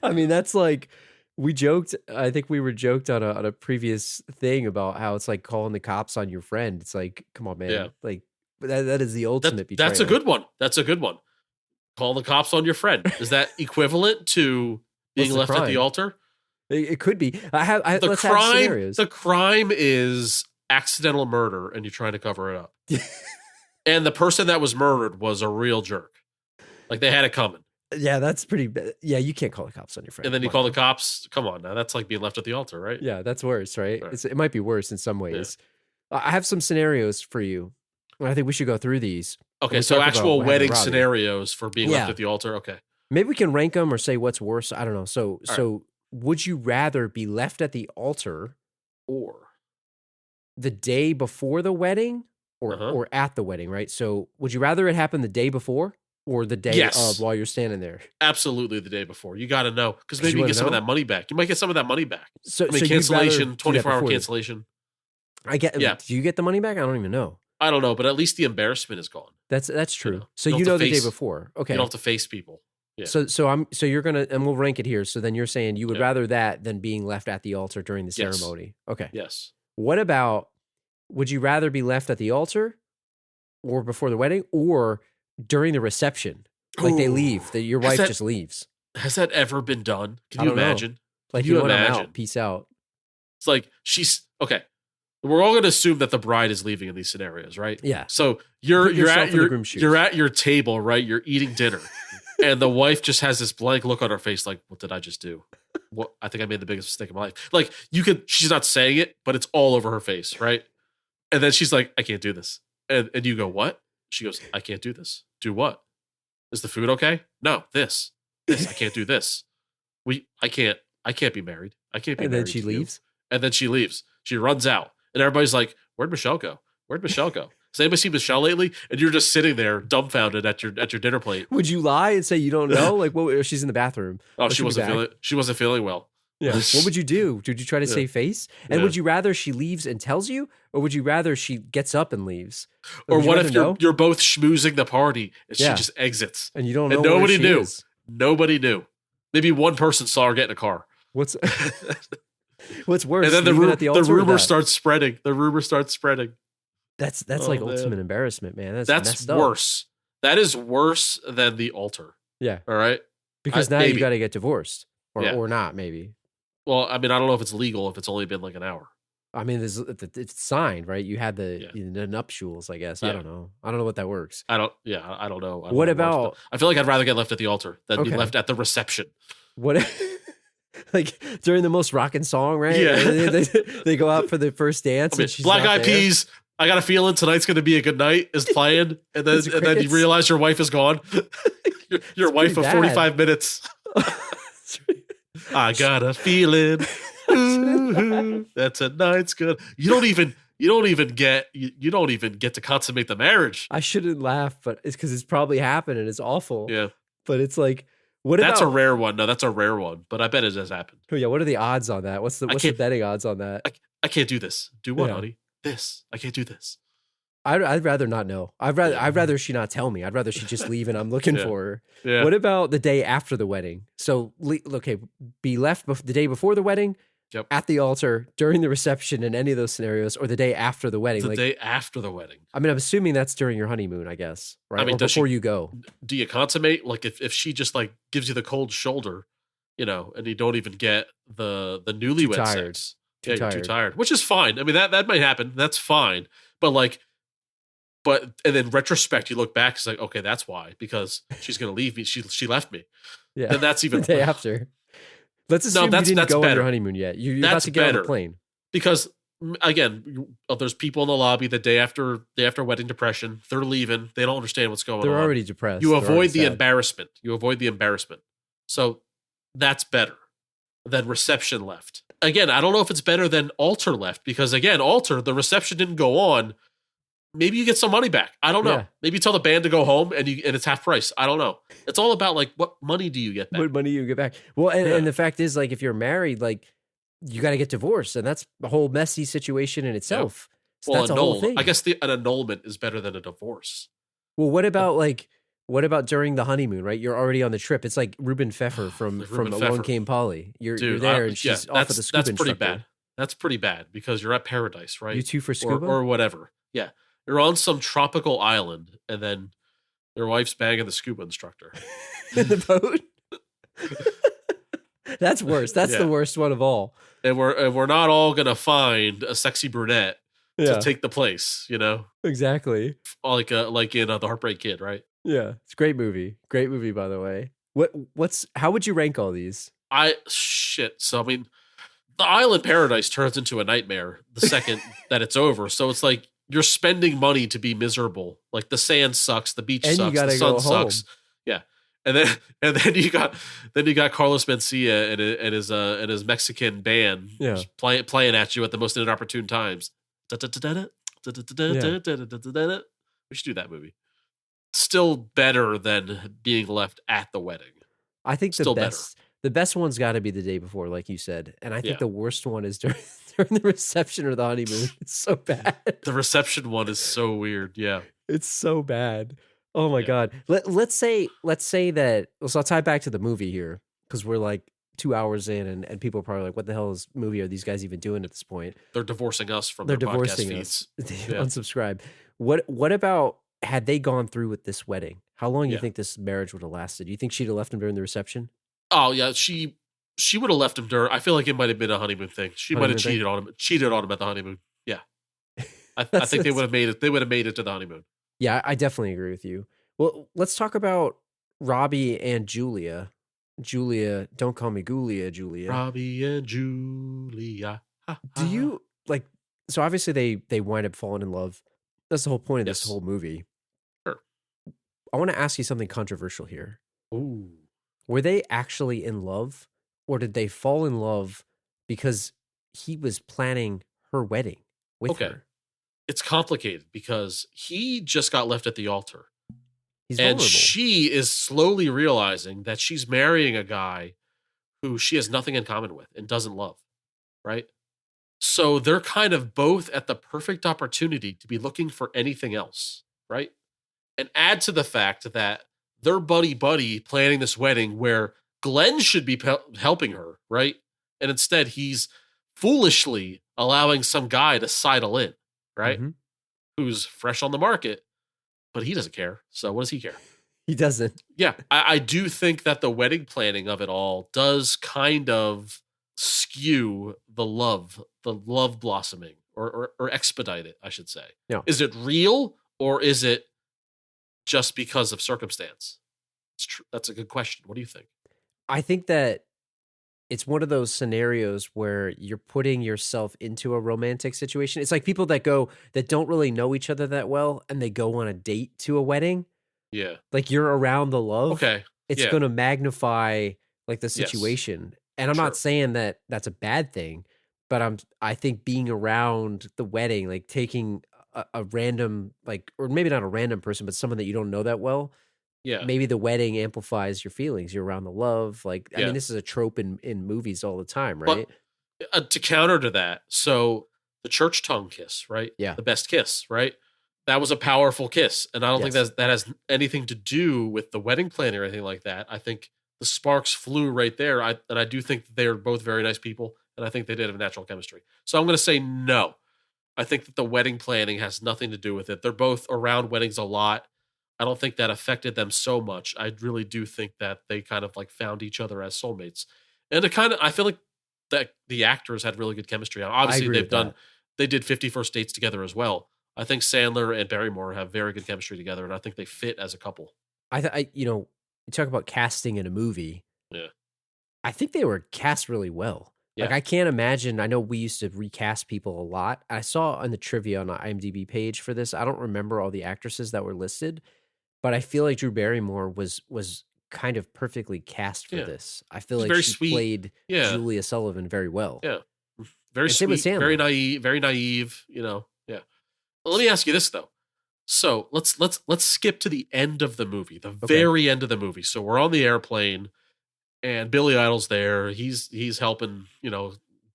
I mean, that's like we joked. I think we were joked on a previous thing about how it's like calling the cops on your friend. It's like, come on, man. Yeah. Like that is the ultimate betrayal. That's a good one. That's a good one. Call the cops on your friend. Is that equivalent to being What's the left at the crime? altar? It could be. Let's have scenarios. The crime is accidental murder, and you're trying to cover it up. And the person that was murdered was a real jerk. Like they had it coming. Yeah, that's pretty bad. Yeah, you can't call the cops on your friend. And then you Come call on. the cops. Come on now. That's like being left at the altar, right? Yeah, that's worse, right? Right. It might be worse in some ways. I have some scenarios for you. I think we should go through these. Okay, We so talk about actual what happened to wedding Robbie. scenarios for being Yeah. left at the altar. Okay. Maybe we can rank them or say what's worse. I don't know. So, All would you rather be left at the altar Or the day before the wedding or at the wedding, right? So, would you rather it happen the day before or the day Yes. of while you're standing there? absolutely the day before. You got to know because 'Cause maybe you you get wanna some of know? that money back. You might get some of that money back. So, I mean, so you'd rather cancellation, do that 24-hour before. cancellation. I get. Yeah. Do you get the money back? I don't even know. I don't know, but at least the embarrassment is gone. That's true. know, So you you don't know have to the day face- before. Okay. You don't have to face people. Yeah. So you're gonna, and we'll rank it here. So then you're saying you would Yeah. rather that than being left at the altar during the Yes. ceremony. Okay. Yes. What about, would you rather be left at the altar or before the wedding or during the reception? Like they Ooh. leave, that your Has wife that- just leaves. Has that ever been done? Can I you don't know. imagine? Like Can you you know what, I'm imagine? out. Peace out. It's like she's okay. We're all going to assume that the bride is leaving in these scenarios, right? Yeah. So you're Put yourself at in the groom's shoes. you're at your table, right? You're eating dinner, and the wife just has this blank look on her face, like, "What did I just do? What? I think I made the biggest mistake of my life." Like she's not saying it, but it's all over her face, right? And then she's like, "I can't do this," and you go, "What?" She goes, "I can't do this." Do what? Is the food okay? No, this. I can't do this. I can't be married. I can't be And married. then she to you." leaves. And then she leaves. She runs out. And everybody's like, "Where'd Michelle go? Where'd Michelle go?" Has anybody seen Michelle lately? And you're just sitting there dumbfounded at your dinner plate. Would you lie and say you don't know? Like, what? She's in the bathroom. Oh, She'll she be wasn't back. feeling well. Yeah. What would you do? Would you try to save face? And would you rather she leaves and tells you, or would you rather she gets up and leaves? Or what if you're both schmoozing the party and she just exits and you don't know? And nobody where she knew. is? Nobody knew. Maybe one person saw her get in a car. What's worse? And then the rumor or starts spreading. The rumor starts spreading. That's like ultimate embarrassment, man. That's That's worse. That is worse than the altar. Yeah. All right. Because now you got to get divorced, or not, maybe. Well, I mean, I don't know if it's legal if it's only been like an hour. I mean, it's signed, right? You had the nuptials, I guess. Yeah. I don't know what that works. I don't know. What about? I feel like I'd rather get left at the altar than be left at the reception. What? Like during the most rocking song, right? Yeah. They go out for the first dance. I mean, and she's Black Eyed not there. Peas. I got a feeling tonight's going to be a good night is playing, and then you realize your wife is gone. your wife of 45 minutes. I got a feeling that tonight's good. You don't even get to consummate the marriage. I shouldn't laugh, but it's because it's probably happened and it's awful. Yeah, but it's like, that's a rare one. No, that's a rare one. But I bet it has happened. Oh yeah, what are the odds on that? What's the betting odds on that? I can't do this. Do what, honey? This. I can't do this. I'd rather not know. I'd rather she not tell me. I'd rather she just leave and I'm looking for her. Yeah. What about the day after the wedding? So, be left the day before the wedding, at the altar, during the reception, in any of those scenarios, or the day after the wedding. The day after the wedding. I mean, I'm assuming that's during your honeymoon, I guess, right? I mean, or before you go. Do you consummate? Like if she just like gives you the cold shoulder, and you don't even get the newlywed sex. You're too tired, which is fine. I mean, that might happen. That's fine. But and then retrospect, you look back, it's like, okay, that's why, because she's going to leave me. She left me. Yeah. And that's even the day after. Let's assume you didn't go on your honeymoon yet. You're about to get on the plane. Because again, there's people in the lobby the day after wedding depression. They're leaving. They don't understand what's going on. They're already depressed. You avoid the embarrassment. So that's better than reception left. Again, I don't know if it's better than altar left, because again, altar, the reception didn't go on. Maybe you get some money back. I don't know. Yeah. Maybe you tell the band to go home and it's half price. I don't know. It's all about like, what money do you get back? What money do you get back? Well, and the fact is, like, if you're married, like, you got to get divorced, and that's a whole messy situation in itself. Yeah. So well, that's a whole thing. I guess an annulment is better than a divorce. Well, what about during the honeymoon, right? You're already on the trip. It's like Ruben Pfeffer from Alone Came Polly. You're there and she's off with the scuba That's pretty instructor. bad. That's pretty bad because you're at paradise, right? You two for scuba? Or whatever. Yeah. You're on some tropical island and then your wife's banging the scuba instructor. In the boat? That's worse. That's the worst one of all. And we're not all going to find a sexy brunette to take the place, Exactly. Like in The Heartbreak Kid, right? Yeah, it's a great movie. Great movie, by the way. How would you rank all these? So I mean, the island paradise turns into a nightmare the second that it's over. So it's like you're spending money to be miserable. Like the sand sucks, the beach sucks, the sun sucks. Yeah, and then you got Carlos Mencia and his Mexican band playing at you at the most inopportune times. We should do that movie. Still better than being left at the wedding. I think the best one's got to be the day before, like you said, and I think the worst one is during the reception or the honeymoon. It's so bad. The reception one is so weird. Yeah, it's so bad. Oh my god. Let's say that. So I'll tie back to the movie here because we're like 2 hours in, and people are probably like, "What the hell movie are these guys even doing at this point?" They're divorcing us from their podcast feeds. Unsubscribe. What about? Had they gone through with this wedding, how long do you think this marriage would have lasted? Do you think she'd have left him during the reception? Oh yeah, she would have left him during. I feel like it might have been a honeymoon thing. She might have cheated on him at the honeymoon. Yeah, I think they would have made it. They would have made it to the honeymoon. Yeah, I definitely agree with you. Well, let's talk about Robbie and Julia. Julia, don't call me Julia. Julia. Robbie and Julia. Do you like? So obviously they wind up falling in love. That's the whole point of this whole movie. Sure. I want to ask you something controversial here. Ooh. Were they actually in love, or did they fall in love because he was planning her wedding with her? It's complicated because he just got left at the altar. He's vulnerable. And she is slowly realizing that she's marrying a guy who she has nothing in common with and doesn't love, right? So they're kind of both at the perfect opportunity to be looking for anything else, right? And add to the fact that they're buddy planning this wedding where Glenn should be helping her, right? And instead he's foolishly allowing some guy to sidle in, right? Mm-hmm. Who's fresh on the market, but he doesn't care. So what does he care? He doesn't. Yeah, I do think that the wedding planning of it all does kind of skew the love blossoming or expedite it, I should say. Yeah. Is it real or is it just because of circumstance? That's a good question. What do you think? I think that it's one of those scenarios where you're putting yourself into a romantic situation. It's like people that don't really know each other that well and they go on a date to a wedding. Yeah. Like you're around the love. Okay. It's going to magnify like the situation. Yes. And I'm not saying that that's a bad thing, but I think being around the wedding, like taking a random, like, or maybe not a random person, but someone that you don't know that well. Yeah. Maybe the wedding amplifies your feelings. You're around the love. Like, I mean, this is a trope in movies all the time, right? But, to counter to that, so the church tongue kiss, right? Yeah. The best kiss, right? That was a powerful kiss. And I don't think that has anything to do with the wedding planning or anything like that. I think the sparks flew right there. And I do think that they're both very nice people. And I think they did have natural chemistry. So I'm going to say no. I think that the wedding planning has nothing to do with it. They're both around weddings a lot. I don't think that affected them so much. I really do think that they kind of like found each other as soulmates. And I feel like that the actors had really good chemistry. Obviously they did 50 First Dates together as well. I think Sandler and Barrymore have very good chemistry together, and I think they fit as a couple. You talk about casting in a movie. Yeah. I think they were cast really well. Yeah. Like I can't imagine. I know we used to recast people a lot. I saw on the trivia on the IMDb page for this. I don't remember all the actresses that were listed, but I feel like Drew Barrymore was kind of perfectly cast for this. I feel like she played Julia Sullivan very well. Yeah. Very sweet, very naive, Yeah. Well, let me ask you this though. So let's skip to the end of the movie, very end of the movie. So we're on the airplane and Billy Idol's there. He's helping,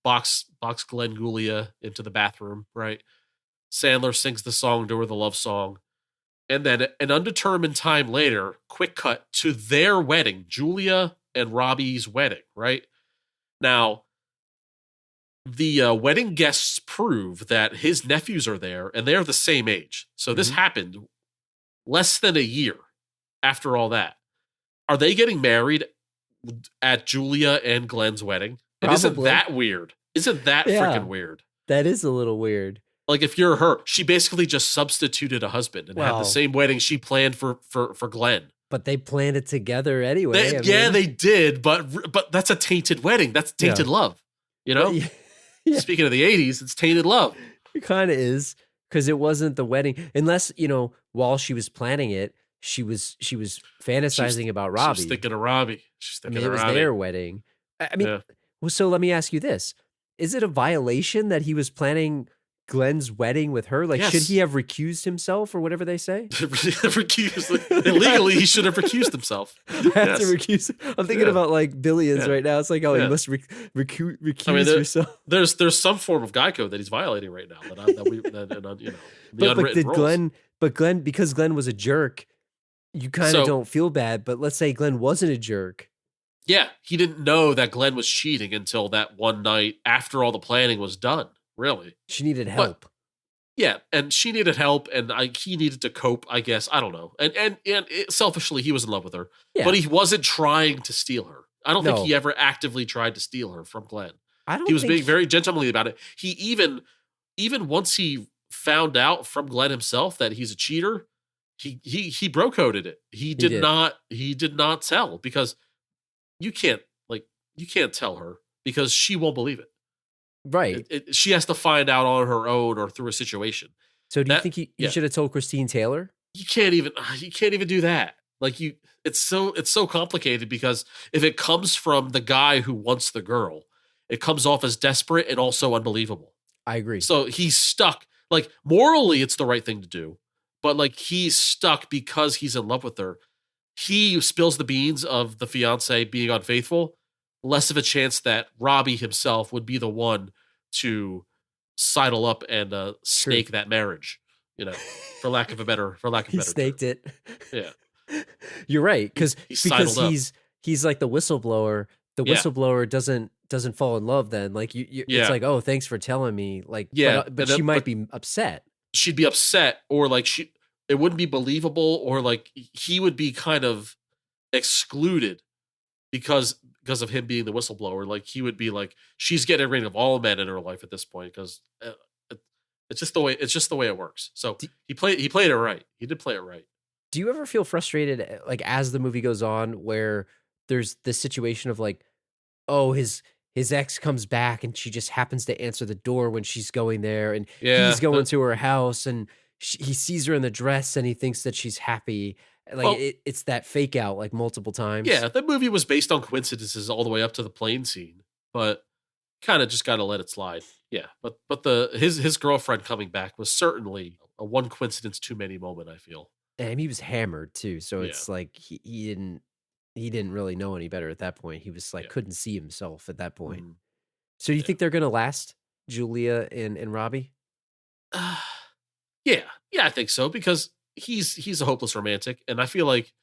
box Glenn Guglia into the bathroom, right? Sandler sings the song to her, the love song. And then an undetermined time later, quick cut to their wedding, Julia and Robbie's wedding, right? Now, the wedding guests prove that his nephews are there and they're the same age. So this happened less than a year after all that. Are they getting married at Julia and Glenn's wedding? And isn't that weird? Isn't that freaking weird? That is a little weird. Like if you're her, she basically just substituted a husband and had the same wedding she planned for Glenn. But they planned it together anyway. They did, but that's a tainted wedding. That's tainted love. Speaking of the 80s, it's tainted love. It kind of is because it wasn't the wedding. Unless, while she was planning it, she was fantasizing about Robbie. She was thinking of Robbie. It was their wedding. So let me ask you this. Is it a violation that he was planning Glenn's wedding with her? Like, should he have recused himself or whatever they say? Illegally, he should have recused himself. To recuse. I'm thinking about like billions right now. It's like, you must recuse yourself. There's some form of guy code that he's violating right now. But Glenn, because Glenn was a jerk, you kind of don't feel bad. But let's say Glenn wasn't a jerk. Yeah, he didn't know that Glenn was cheating until that one night after all the planning was done. Really, she needed help. And she needed help, and he needed to cope. I guess I don't know. And selfishly, he was in love with her, but he wasn't trying to steal her. I don't think he ever actively tried to steal her from Glenn. He was being very gentlemanly about it. He even once he found out from Glenn himself that he's a cheater, he bro coded it. He did not tell because you can't tell her because she won't believe it. Right. She has to find out on her own or through a situation. So do you think you should have told Christine Taylor? You can't even do that. Like it's so complicated because if it comes from the guy who wants the girl, it comes off as desperate and also unbelievable. I agree. So he's stuck. Like morally, it's the right thing to do, but like he's stuck because he's in love with her. He spills the beans of the fiance being unfaithful. less of a chance that Robbie himself would be the one to sidle up and snake that marriage, for lack of a better He snaked term. it. Yeah. You're right, because sidled up. he's like the whistleblower. The whistleblower doesn't fall in love then. Like it's like, oh, thanks for telling me. Like, but she might be upset. She'd be upset, or like it wouldn't be believable, or like he would be kind of excluded because of him being the whistleblower. Like he would be like, she's getting rid of all men in her life at this point because it's just the way it works. So he played it right. He did play it right. Do you ever feel frustrated, like as the movie goes on, where there's this situation of like, oh, his ex comes back and she just happens to answer the door when she's going there, and he's going to her house, and he sees her in the dress and he thinks that she's happy. Like it's that fake out like multiple times. Yeah, the movie was based on coincidences all the way up to the plane scene, but kind of just got to let it slide. Yeah, but his girlfriend coming back was certainly a one coincidence too many moment, I feel. And he was hammered too, so it's like he didn't really know any better at that point. He was like couldn't see himself at that point. Mm. So do you think they're gonna last, Julia and Robbie? Yeah, I think so, because he's a hopeless romantic, and I feel like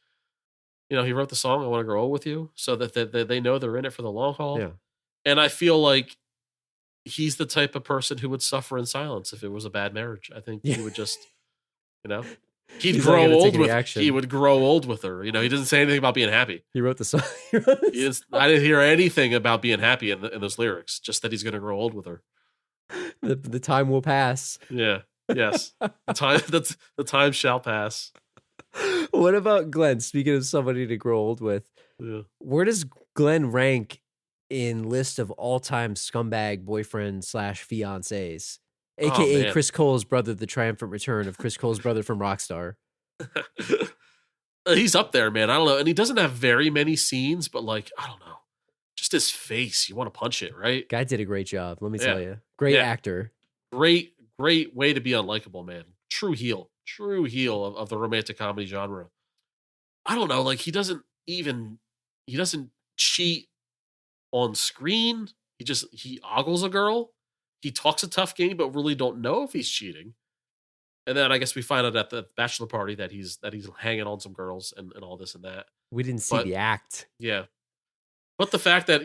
he wrote the song "I Want to Grow Old with You" so that they know they're in it for the long haul. Yeah, and I feel like he's the type of person who would suffer in silence if it was a bad marriage. I think he would just, he'd grow old with. He would grow old with her. He doesn't say anything about being happy. He wrote the song. I didn't hear anything about being happy in those lyrics. Just that he's going to grow old with her. The time will pass. Yeah. Yes. The time shall pass. What about Glenn? Speaking of somebody to grow old with, where does Glenn rank in list of all-time scumbag boyfriend / fiancés? AKA Chris Cole's brother, the triumphant return of Chris Cole's brother from Rockstar. He's up there, man. I don't know. And he doesn't have very many scenes, but like, I don't know. Just his face. You want to punch it, right? Guy did a great job, let me tell you. Great actor. Great way to be unlikable, man. True heel of the romantic comedy genre. I don't know. Like, he doesn't cheat on screen. He ogles a girl. He talks a tough game, but really don't know if he's cheating. And then I guess we find out at the bachelor party that he's hanging on some girls and all this and that. We didn't see the act. Yeah. But the fact that,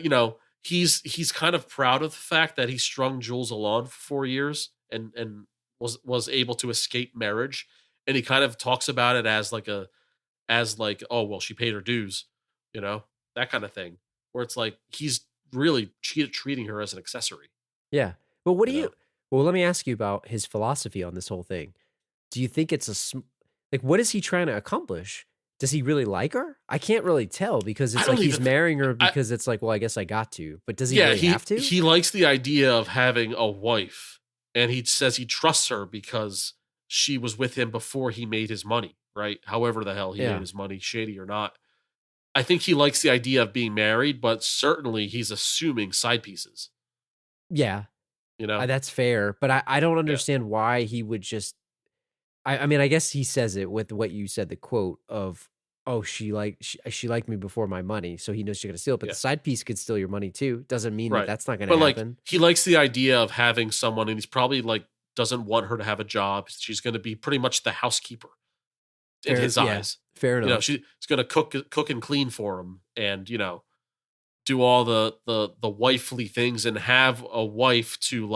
he's kind of proud of the fact that he strung Jules along for 4 years and was able to escape marriage. And he kind of talks about it as like, oh, well, she paid her dues, that kind of thing, where it's like, he's really treating her as an accessory. Yeah. But let me ask you about his philosophy on this whole thing. Do you think it's what is he trying to accomplish? Does he really like her? I can't really tell, because it's like he's marrying her because it's like, well, I guess I got to. But does he really have to? He likes the idea of having a wife, and he says he trusts her because she was with him before he made his money, right? However the hell he made his money, shady or not. I think he likes the idea of being married, but certainly he's assuming side pieces. Yeah. That's fair, but I don't understand why he would just. I mean, I guess he says it with what you said, the quote of, "Oh, she liked me before my money," so he knows she's gonna steal it. But the side piece could steal your money too. Doesn't mean that's not gonna happen. Like, he likes the idea of having someone, and he's probably like doesn't want her to have a job. She's going to be pretty much the housekeeper in his eyes. Fair enough. She's going to cook and clean for him, and do all the wifely things, and have a wife to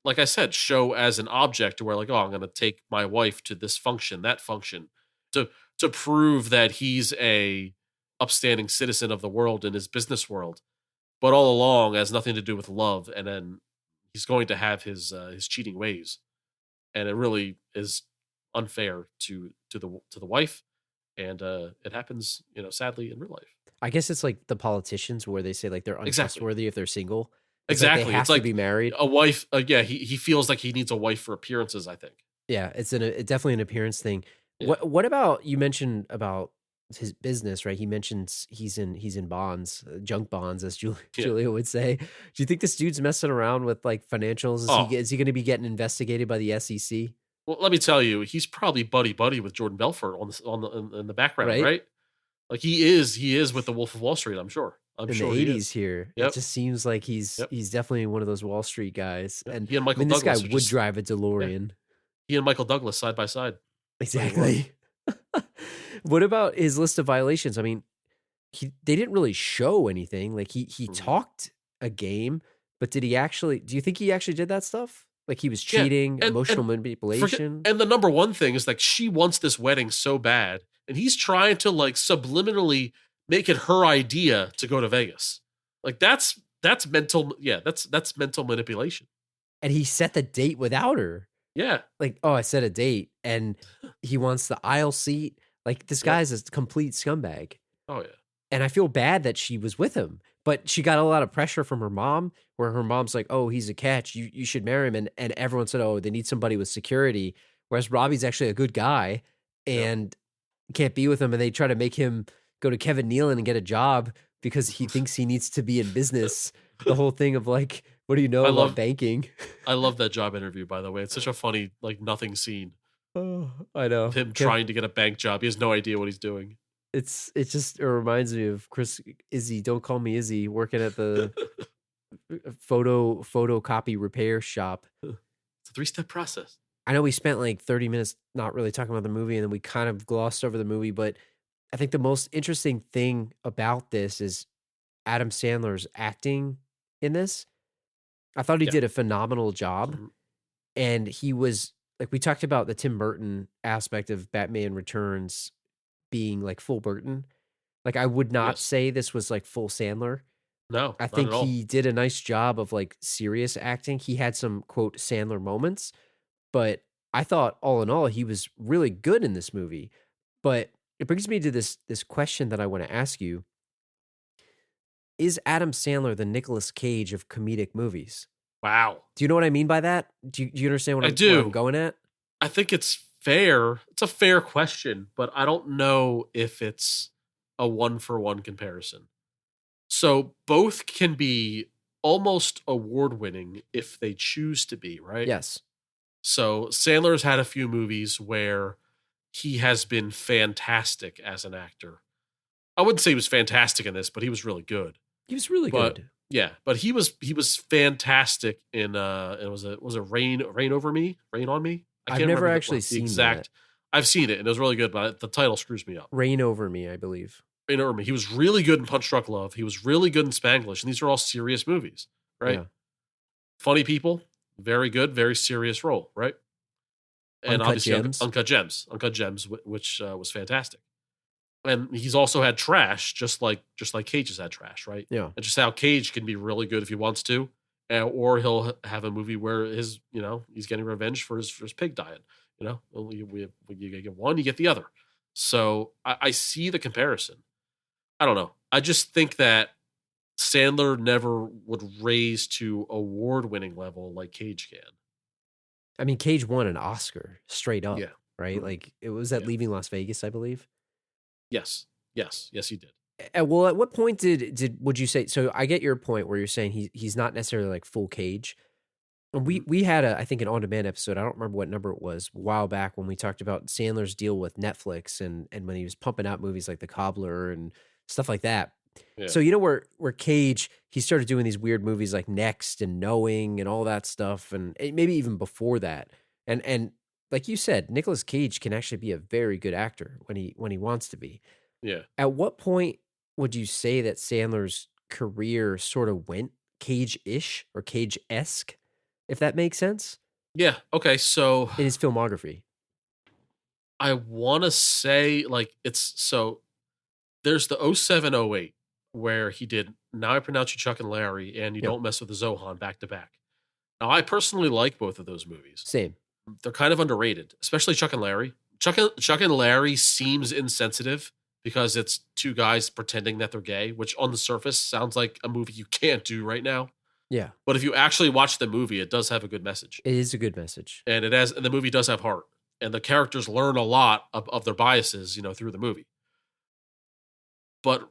like I said, show as an object, to where like, oh, I'm going to take my wife to this function, that function, to prove that he's a upstanding citizen of the world in his business world. But all along has nothing to do with love, and then he's going to have his cheating ways, and it really is unfair to the wife, and it happens, sadly, in real life. I guess it's like the politicians, where they say like they're untrustworthy if they're single. It's exactly. Like they have to be married. A wife. He feels like he needs a wife for appearances, I think. Yeah, it's definitely an appearance thing. Yeah. What about, you mentioned about his business, right? He mentions he's in bonds, junk bonds, as Julia would say. Do you think this dude's messing around with like financials? Is he going to be getting investigated by the SEC? Well, let me tell you, he's probably buddy with Jordan Belfort in the background, right? Like he is with the Wolf of Wall Street. I'm sure. I'm in sure the he 80s is. here. Yep. It just seems like he's Yep. definitely one of those Wall Street guys. Yep. And He and I Michael mean, this guy Douglas are would just drive a DeLorean. he and Michael Douglas side by side. Exactly. What about his list of violations? I mean, they didn't really show anything. Like he Mhm. talked a game, but did he actually? Do you think he actually did that stuff? Like he was Yeah, cheating, emotional and manipulation. and the number one thing is like she wants this wedding so bad, and he's trying to like subliminally make it her idea to go to Vegas. Like that's mental. Yeah, that's mental manipulation. And he set the date without her. Yeah, Like, oh, I set a date, and he wants the aisle seat. Like this guy's a complete scumbag. oh yeah. And I feel bad that she was with him, but she got a lot of pressure from her mom, where her mom's like, "Oh, he's a catch. You should marry him." And everyone said, "Oh, they need somebody with security." Whereas Robbie's actually a good guy and can't be with him. And they try to make him go to Kevin Nealon and get a job because he thinks he needs to be in business. The whole thing of like, what do you know about banking? I love that job interview, by the way. It's such a funny, like nothing scene. Oh, I know. Of him trying to get a bank job. He has no idea what he's doing. It reminds me of Chris Izzy. Don't call me Izzy, working at the photocopy repair shop. It's a 3-step process. I know we spent like 30 minutes not really talking about the movie, and then we kind of glossed over the movie, but I think the most interesting thing about this is Adam Sandler's acting in this. I thought he did a phenomenal job. Mhm. And he was, like, we talked about the Tim Burton aspect of Batman Returns being like full Burton. Like, I would not say this was like full Sandler. No, I not think at all. he did a nice job of like serious acting. He had some quote Sandler moments, but I thought all in all he was really good in this movie. But it brings me to this question that I want to ask you. Is Adam Sandler the Nicolas Cage of comedic movies? Wow. Do you know what I mean by that? Do you understand what do. where I'm going at? I think it's fair. It's a fair question, but I don't know if it's a 1-for-1 comparison. So both can be almost award-winning if they choose to be, right? Yes. So Sandler's had a few movies where he has been fantastic as an actor. I wouldn't say he was fantastic in this, but he was really good. He was really good. Yeah, but he was fantastic in it was a Rain Over Me, Rain on Me. I've never actually seen that. I've seen it and it was really good, but the title screws me up. Reign Over Me, I believe. Reign Over Me. He was really good in Punch Drunk Love. He was really good in Spanglish, and these are all serious movies, right? Yeah. Funny People, very good, very serious role, right? And Uncut obviously Gems. Uncut Gems, which was fantastic. And he's also had trash, just like Cage has had trash, right? Yeah. And just how Cage can be really good if he wants to, or he'll have a movie where he's getting revenge for his pig diet. You get one, you get the other. So I see the comparison. I don't know. I just think that Sandler never would raise to award-winning level like Cage can. I mean, Cage won an Oscar straight up, right? Mhm. Like it was at Leaving Las Vegas, I believe. Yes, he did. Well, at what point would you say? So I get your point where you're saying he's not necessarily like full Cage. And we had I think an on demand episode. I don't remember what number it was a while back when we talked about Sandler's deal with Netflix and when he was pumping out movies like The Cobbler and stuff like that. Yeah. So where Cage he started doing these weird movies like Next and Knowing and all that stuff, and maybe even before that. And like you said, Nicolas Cage can actually be a very good actor when he wants to be. Yeah. At what point would you say that Sandler's career sort of went Cage-ish or Cage-esque, if that makes sense? Yeah. Okay. So In his filmography. I want to say there's the 07-08 where he did Now I Pronounce You Chuck and Larry and You Don't Mess with the Zohan back to back. Now I personally like both of those movies. Same. They're kind of underrated, especially Chuck and Larry. Chuck and Larry seems insensitive because it's two guys pretending that they're gay, which on the surface sounds like a movie you can't do right now. Yeah. But if you actually watch the movie, it does have a good message. It is a good message. And the movie does have heart. And the characters learn a lot of their biases, through the movie. But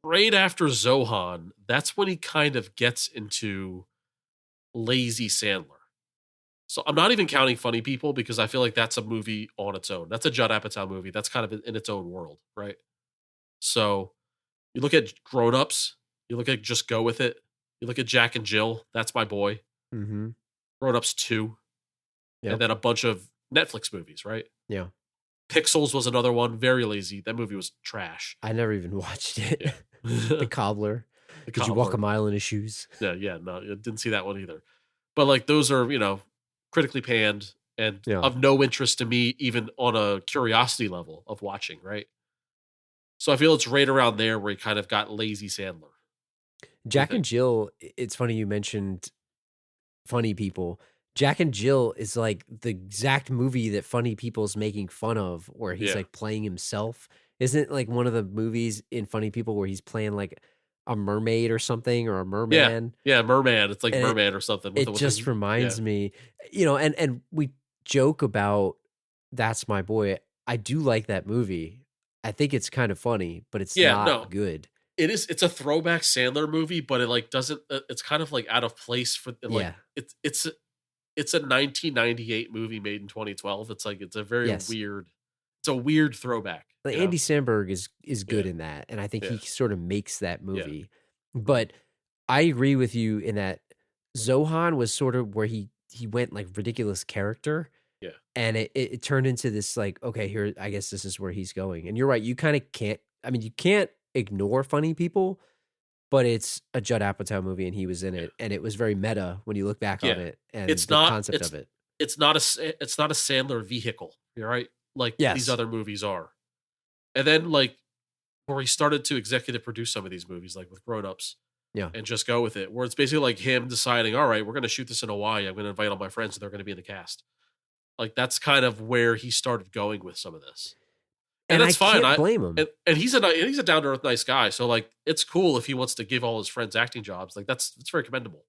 right after Zohan, that's when he kind of gets into lazy Sandler. So I'm not even counting Funny People because I feel like that's a movie on its own. That's a Judd Apatow movie. That's kind of in its own world, right? So you look at Grown Ups, You look at Just Go With It. You look at Jack and Jill. That's My Boy. Mm-hmm. Grown Ups 2. Yep. And then a bunch of Netflix movies, right? Yeah. Pixels was another one. Very lazy. That movie was trash. I never even watched it. Yeah. The Cobbler. Could you walk a mile in his shoes? Yeah, no, I didn't see that one either. But like those are, critically panned and of no interest to me, even on a curiosity level of watching, right? So I feel it's right around there where he kind of got lazy Sandler. Jack and Jill, it's funny you mentioned Funny People. Jack and Jill is like the exact movie that Funny People's making fun of, where he's like playing himself. Isn't it like one of the movies in Funny People where he's playing like a mermaid or something, or a merman? Yeah, merman. It's like merman or something. It just reminds me, and we joke about That's My Boy. I do like that movie. I think it's kind of funny, but it's not good. It is. It's a throwback Sandler movie, but it like doesn't. It's kind of like out of place for like. It's a 1998 movie made in 2012. It's like it's a very weird. It's a weird throwback. Like Andy Samberg is good in that, and I think he sort of makes that movie. But I agree with you in that Zohan was sort of where he went like ridiculous character. Yeah. And it turned into this like, okay, here, I guess this is where he's going. And you're right. You kind of can't, you can't ignore Funny People, but it's a Judd Apatow movie and he was in it. And it was very meta when you look back on it and it's the not, concept of it. It's not a Sandler vehicle. You're right. Like these other movies are. And then like where he started to executive produce some of these movies, like with Grown Ups. Yeah. And Just Go With It, where it's basically like him deciding, all right, we're going to shoot this in Hawaii. I'm going to invite all my friends and they're going to be in the cast. Like that's kind of where he started going with some of this, and that's fine. I blame him. And he's a down to earth nice guy. So like it's cool if he wants to give all his friends acting jobs. Like it's very commendable.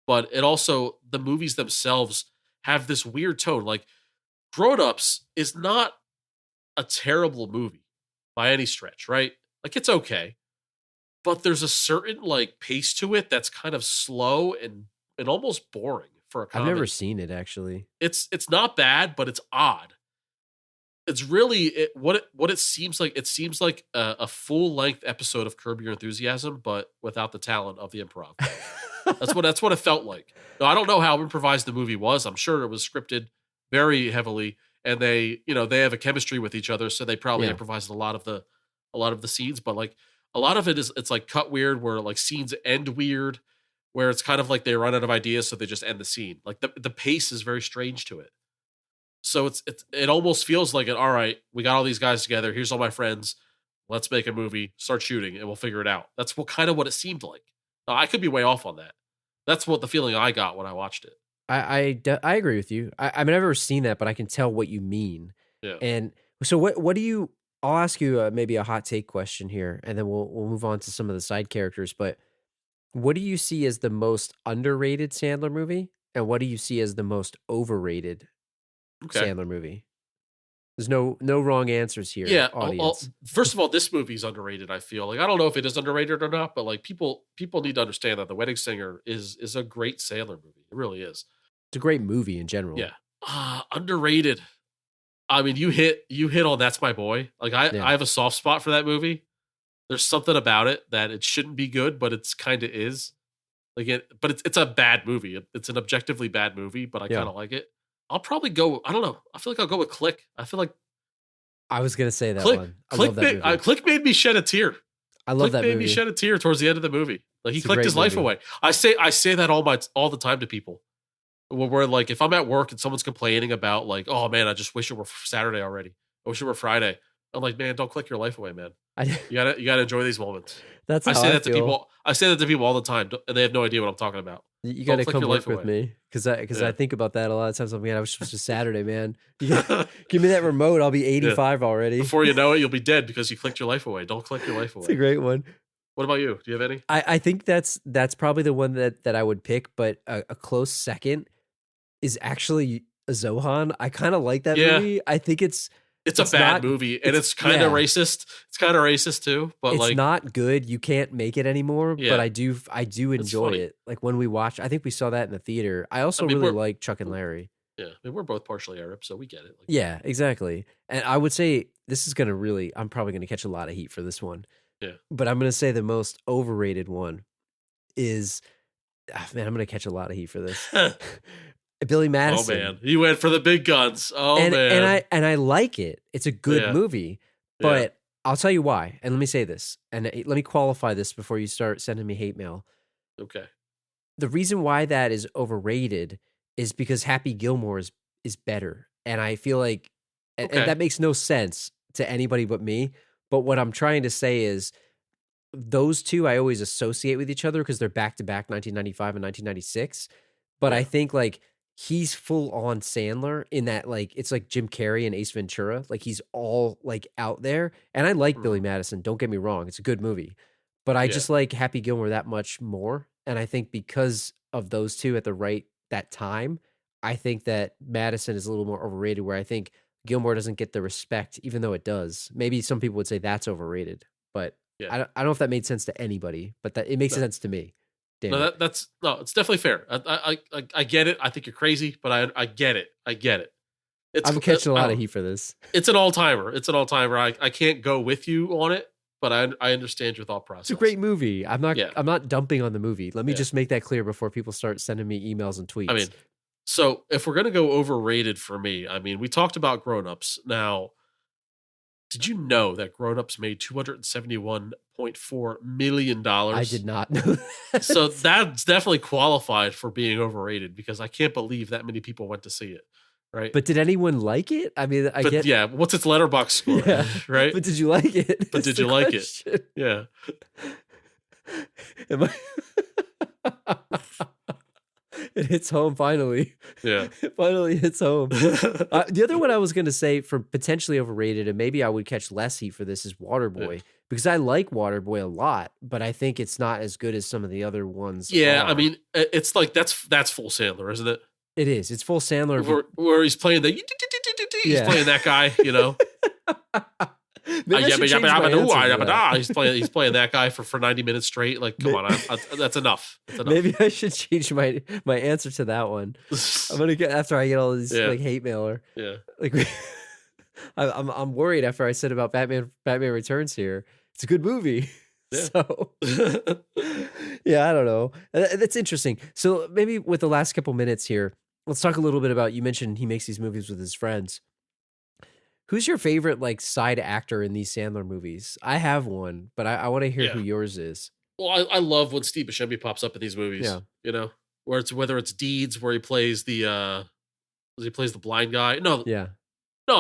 But it also the movies themselves have this weird tone. Like Grown Ups is not a terrible movie by any stretch, right? Like it's okay, but there's a certain like pace to it that's kind of slow and almost boring. For a comedy. I've never seen it actually. It's not bad, but it's odd. It's really what it seems like. It seems like a full length episode of Curb Your Enthusiasm, but without the talent of the improv. That's what it felt like. Now, I don't know how improvised the movie was. I'm sure it was scripted very heavily, and they have a chemistry with each other, so they probably improvised a lot of the scenes. But like a lot of it's like cut weird, where like scenes end weird. Where it's kind of like they run out of ideas, so they just end the scene. Like the pace is very strange to it. So it almost feels like all right, we got all these guys together. Here's all my friends. Let's make a movie, start shooting, and we'll figure it out. That's kind of what it seemed like. Now, I could be way off on that. That's what the feeling I got when I watched it. I agree with you. I've never seen that, but I can tell what you mean. Yeah. And so what do you? I'll ask you maybe a hot take question here, and then we'll move on to some of the side characters. But what do you see as the most underrated Sandler movie? And what do you see as the most overrated Sandler movie? There's no wrong answers here. Yeah. Audience. First of all, this movie's underrated, I feel. Like I don't know if it is underrated or not, but like people need to understand that The Wedding Singer is a great Sandler movie. It really is. It's a great movie in general. Yeah. Underrated. I mean, you hit on That's My Boy. Like I have a soft spot for that movie. There's something about it that it shouldn't be good, but it's kind of is. Like but it's a bad movie. It's an objectively bad movie, but I kind of like it. I'll probably go. I don't know. I feel like I'll go with Click. I feel like I was gonna say that one. I love that movie. Click made me shed a tear. I love that movie. Made me shed a tear towards the end of the movie. Like he clicked his life away. I say that all the time to people. Where like if I'm at work and someone's complaining about like, oh man, I just wish it were Saturday already. I wish it were Friday. I'm like, man, don't click your life away, man. You gotta enjoy these moments. That's I say that to people. I say that to people all the time, and they have no idea what I'm talking about. You got to come work with me because I think about that a lot of times. I'm like, man, I wish it was just Saturday, man. Give me that remote. I'll be 85 already. Before you know it, you'll be dead because you clicked your life away. Don't click your life away. It's a great one. What about you? Do you have any? I think that's probably the one that I would pick, but a close second is actually Zohan. I kind of like that movie. I think it's a bad movie, and it's kind of racist. It's kind of racist too, but it's like not good. You can't make it anymore. Yeah. But I do enjoy it. Like when we watch, I think we saw that in the theater. I also really like Chuck and Larry. Yeah, I mean, we're both partially Arab, so we get it. Like, yeah, exactly. And I would say this is gonna I'm probably gonna catch a lot of heat for this one. Yeah. But I'm gonna say the most overrated one is man, I'm gonna catch a lot of heat for this. Billy Oh Madison. man, you went for the big guns. Oh and, man, and I like it. It's a good Yeah. movie, but I'll tell you why. And let me say this, and let me qualify this before you start sending me hate mail. Okay. The reason why that is overrated is because Happy Gilmore is better, and I feel like, and Okay. that makes no sense to anybody but me. But what I'm trying to say is, those two I always associate with each other because they're back to back 1995 and 1996. But I think like he's full on Sandler in that, like, it's like Jim Carrey and Ace Ventura. Like he's all like out there. And I like Billy Madison. Don't get me wrong. It's a good movie. But I just like Happy Gilmore that much more. And I think because of those two at that time, I think that Madison is a little more overrated, where I think Gilmore doesn't get the respect, even though it does. Maybe some people would say that's overrated, but I don't know if that made sense to anybody, but that it makes sense to me. Damn No, it. it's definitely fair. I get it. I think you're crazy, but I get it. I get it. I'm catching a lot of heat for this. It's an all timer. I can't go with you on it, but I understand your thought process. It's a great movie. I'm not dumping on the movie. Let me just make that clear before people start sending me emails and tweets. I mean, so if we're gonna go overrated for me, I mean, we talked about Grown Ups. Now, did you know that Grown Ups made $271.4 million? I did not know that. So that's definitely qualified for being overrated, because I can't believe that many people went to see it. Right. But did anyone like it? I mean, what's its letterbox score? Yeah. Right. But did you like it? But did you like it? Yeah. Am I... It hits home finally. Yeah. It finally hits home. The other one I was going to say for potentially overrated, and maybe I would catch less heat for this, is Waterboy, because I like Waterboy a lot, but I think it's not as good as some of the other ones. Yeah, are. I mean, it's like that's full Sandler, isn't it? It is. It's full Sandler. Where he's playing he's playing that guy, you know. He's playing that guy for 90 minutes straight. Like, come on, that's enough. Maybe I should change my answer to that one. I'm gonna get, after I get all these like hate mailer. Yeah, like I'm worried after I said about Batman Returns here. It's a good movie. Yeah. So yeah, I don't know. That's interesting. So maybe with the last couple minutes here, let's talk a little bit about, you mentioned he makes these movies with his friends. Who's your favorite like side actor in these Sandler movies? I have one, but I want to hear who yours is. Well, I love when Steve Buscemi pops up in these movies. Yeah. You know, whether it's Deeds, where he plays the blind guy. No,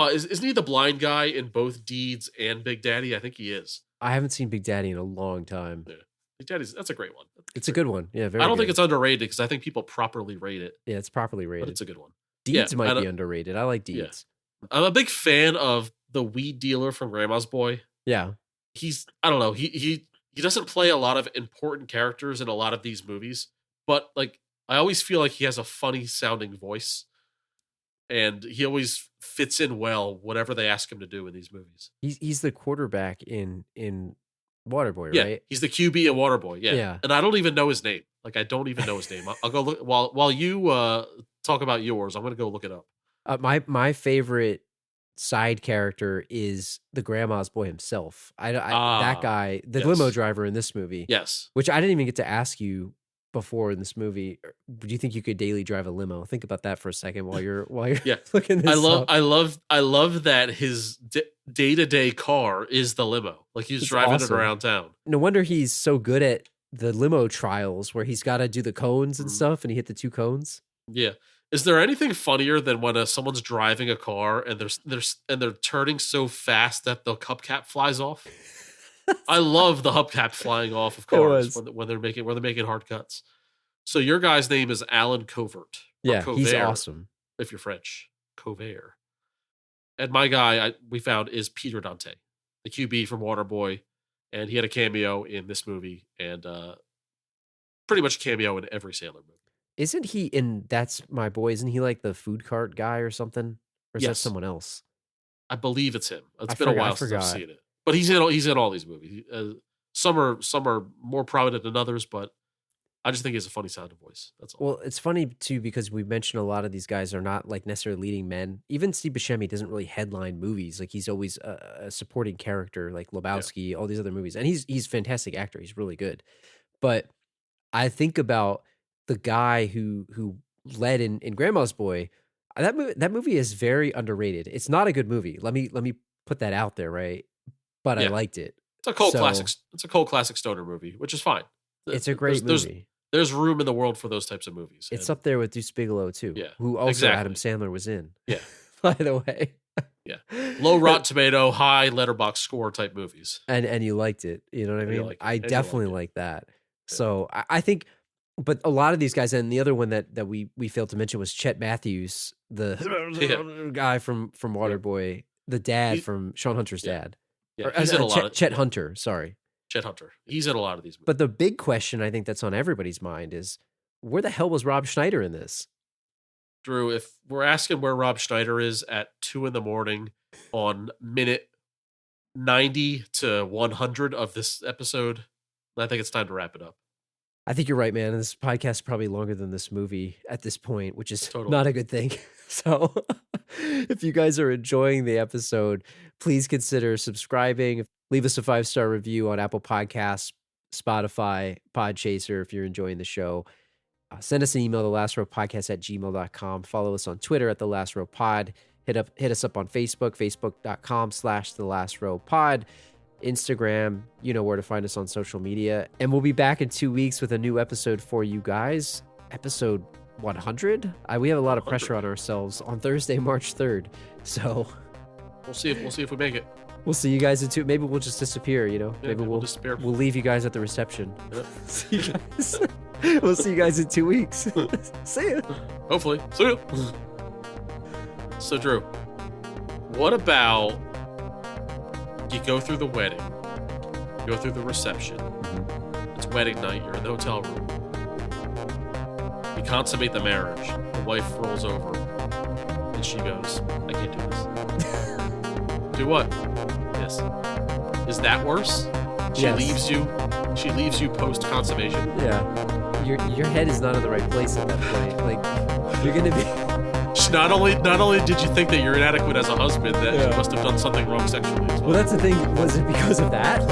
isn't he the blind guy in both Deeds and Big Daddy? I think he is. I haven't seen Big Daddy in a long time. Yeah. Big Daddy's, that's a great one. It's a good one. Yeah, I don't think it's underrated, because I think people properly rate it. Yeah, it's properly rated. But it's a good one. Deeds might be underrated. I like Deeds. Yeah. I'm a big fan of the weed dealer from Grandma's Boy. Yeah. I don't know, he doesn't play a lot of important characters in a lot of these movies, but like I always feel like he has a funny sounding voice, and he always fits in well whatever they ask him to do in these movies. He's the quarterback in Waterboy, yeah, right? He's the QB in Waterboy. Yeah. And I don't even know his name. Like, I don't even know his name. I'll go look while you talk about yours. I'm gonna go look it up. My favorite side character is the Grandma's Boy himself. That guy, the limo driver in this movie. Yes. Which I didn't even get to ask you before in this movie. Do you think you could daily drive a limo? Think about that for a second while you're looking this up. I love that his day-to-day car is the limo. Like, he's driving it around town. No wonder he's so good at the limo trials, where he's got to do the cones and stuff, and he hit the 2 cones. Yeah. Is there anything funnier than when someone's driving a car and they're turning so fast that the hubcap flies off? I love the hubcap flying off of cars when they're making hard cuts. So your guy's name is Alan Covert. Yeah, Covert, he's awesome. If you're French, Covert. And my guy we found is Peter Dante, the QB from Waterboy, and he had a cameo in this movie, and pretty much cameo in every Sandler movie. Isn't he in That's My Boy? Isn't he like the food cart guy or something? Or is that someone else? I believe it's him. It's been a while since I've seen it. But he's in all these movies. Some are more prominent than others, but I just think he has a funny sounding voice. That's all. Well, it's funny too because we mentioned a lot of these guys are not like necessarily leading men. Even Steve Buscemi doesn't really headline movies. Like he's always a supporting character, like Lebowski, all these other movies, and he's a fantastic actor. He's really good. But I think about the guy who led in Grandma's Boy. That movie is very underrated. It's not a good movie. Let me put that out there, right? But I liked it. It's a cult classic. It's a cult classic stoner movie, which is fine. It's a great movie. There's room in the world for those types of movies. It's up there with Deuce Bigelow too. Yeah, who also Adam Sandler was in. Yeah, by the way. Yeah, low Rotten Tomato, high Letterboxd score type movies. And you liked it. You know what I mean? I definitely like that. Yeah. So I think, but a lot of these guys, and the other one that we failed to mention was Chet Matthews, the guy from Waterboy, the dad from Sean Hunter's dad. Yeah, he's in a lot of Chet Hunter. Sorry. Chet Hunter. He's in a lot of these movies. But the big question I think that's on everybody's mind is, where the hell was Rob Schneider in this? Drew, if we're asking where Rob Schneider is at 2 a.m. on minute 90 to 100 of this episode, I think it's time to wrap it up. I think you're right, man. This podcast is probably longer than this movie at this point, which is not a good thing. So if you guys are enjoying the episode, please consider subscribing. Leave us a 5-star review on Apple Podcasts, Spotify, Podchaser if you're enjoying the show. Send us an email, thelastrowpodcast@gmail.com. Follow us on Twitter at thelastrowpod. Hit us up on Facebook, facebook.com/thelastrowpod. Instagram, you know where to find us on social media. And we'll be back in 2 weeks with a new episode for you guys. Episode 100? We have a lot of pressure on ourselves on Thursday, March 3rd. So we'll see if we make it. We'll see you guys in 2. Maybe we'll just disappear, you know? Yeah, maybe we'll disappear. We'll leave you guys at the reception. Yep. See you guys. We'll see you guys in 2 weeks. See ya. Hopefully. See ya. So, Drew, what about you go through the wedding, go through the reception, it's wedding night, you're in the hotel room, you consummate the marriage, the wife rolls over, and she goes, I can't do this. Do what? Yes. Is that worse? She leaves you post consummation. Yeah. Your head is not in the right place at that point. Like, you're gonna be. Not only did you think that you're inadequate as a husband, that you must have done something wrong sexually as well. Well, that's the thing. Was it because of that?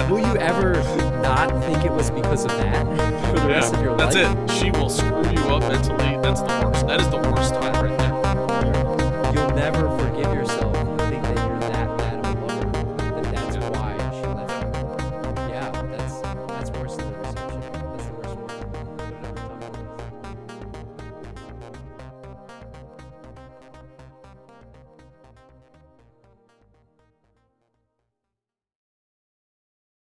Will you ever not think it was because of that for the rest of your life? That's it. She will screw you up mentally. That's the worst. That is the worst time.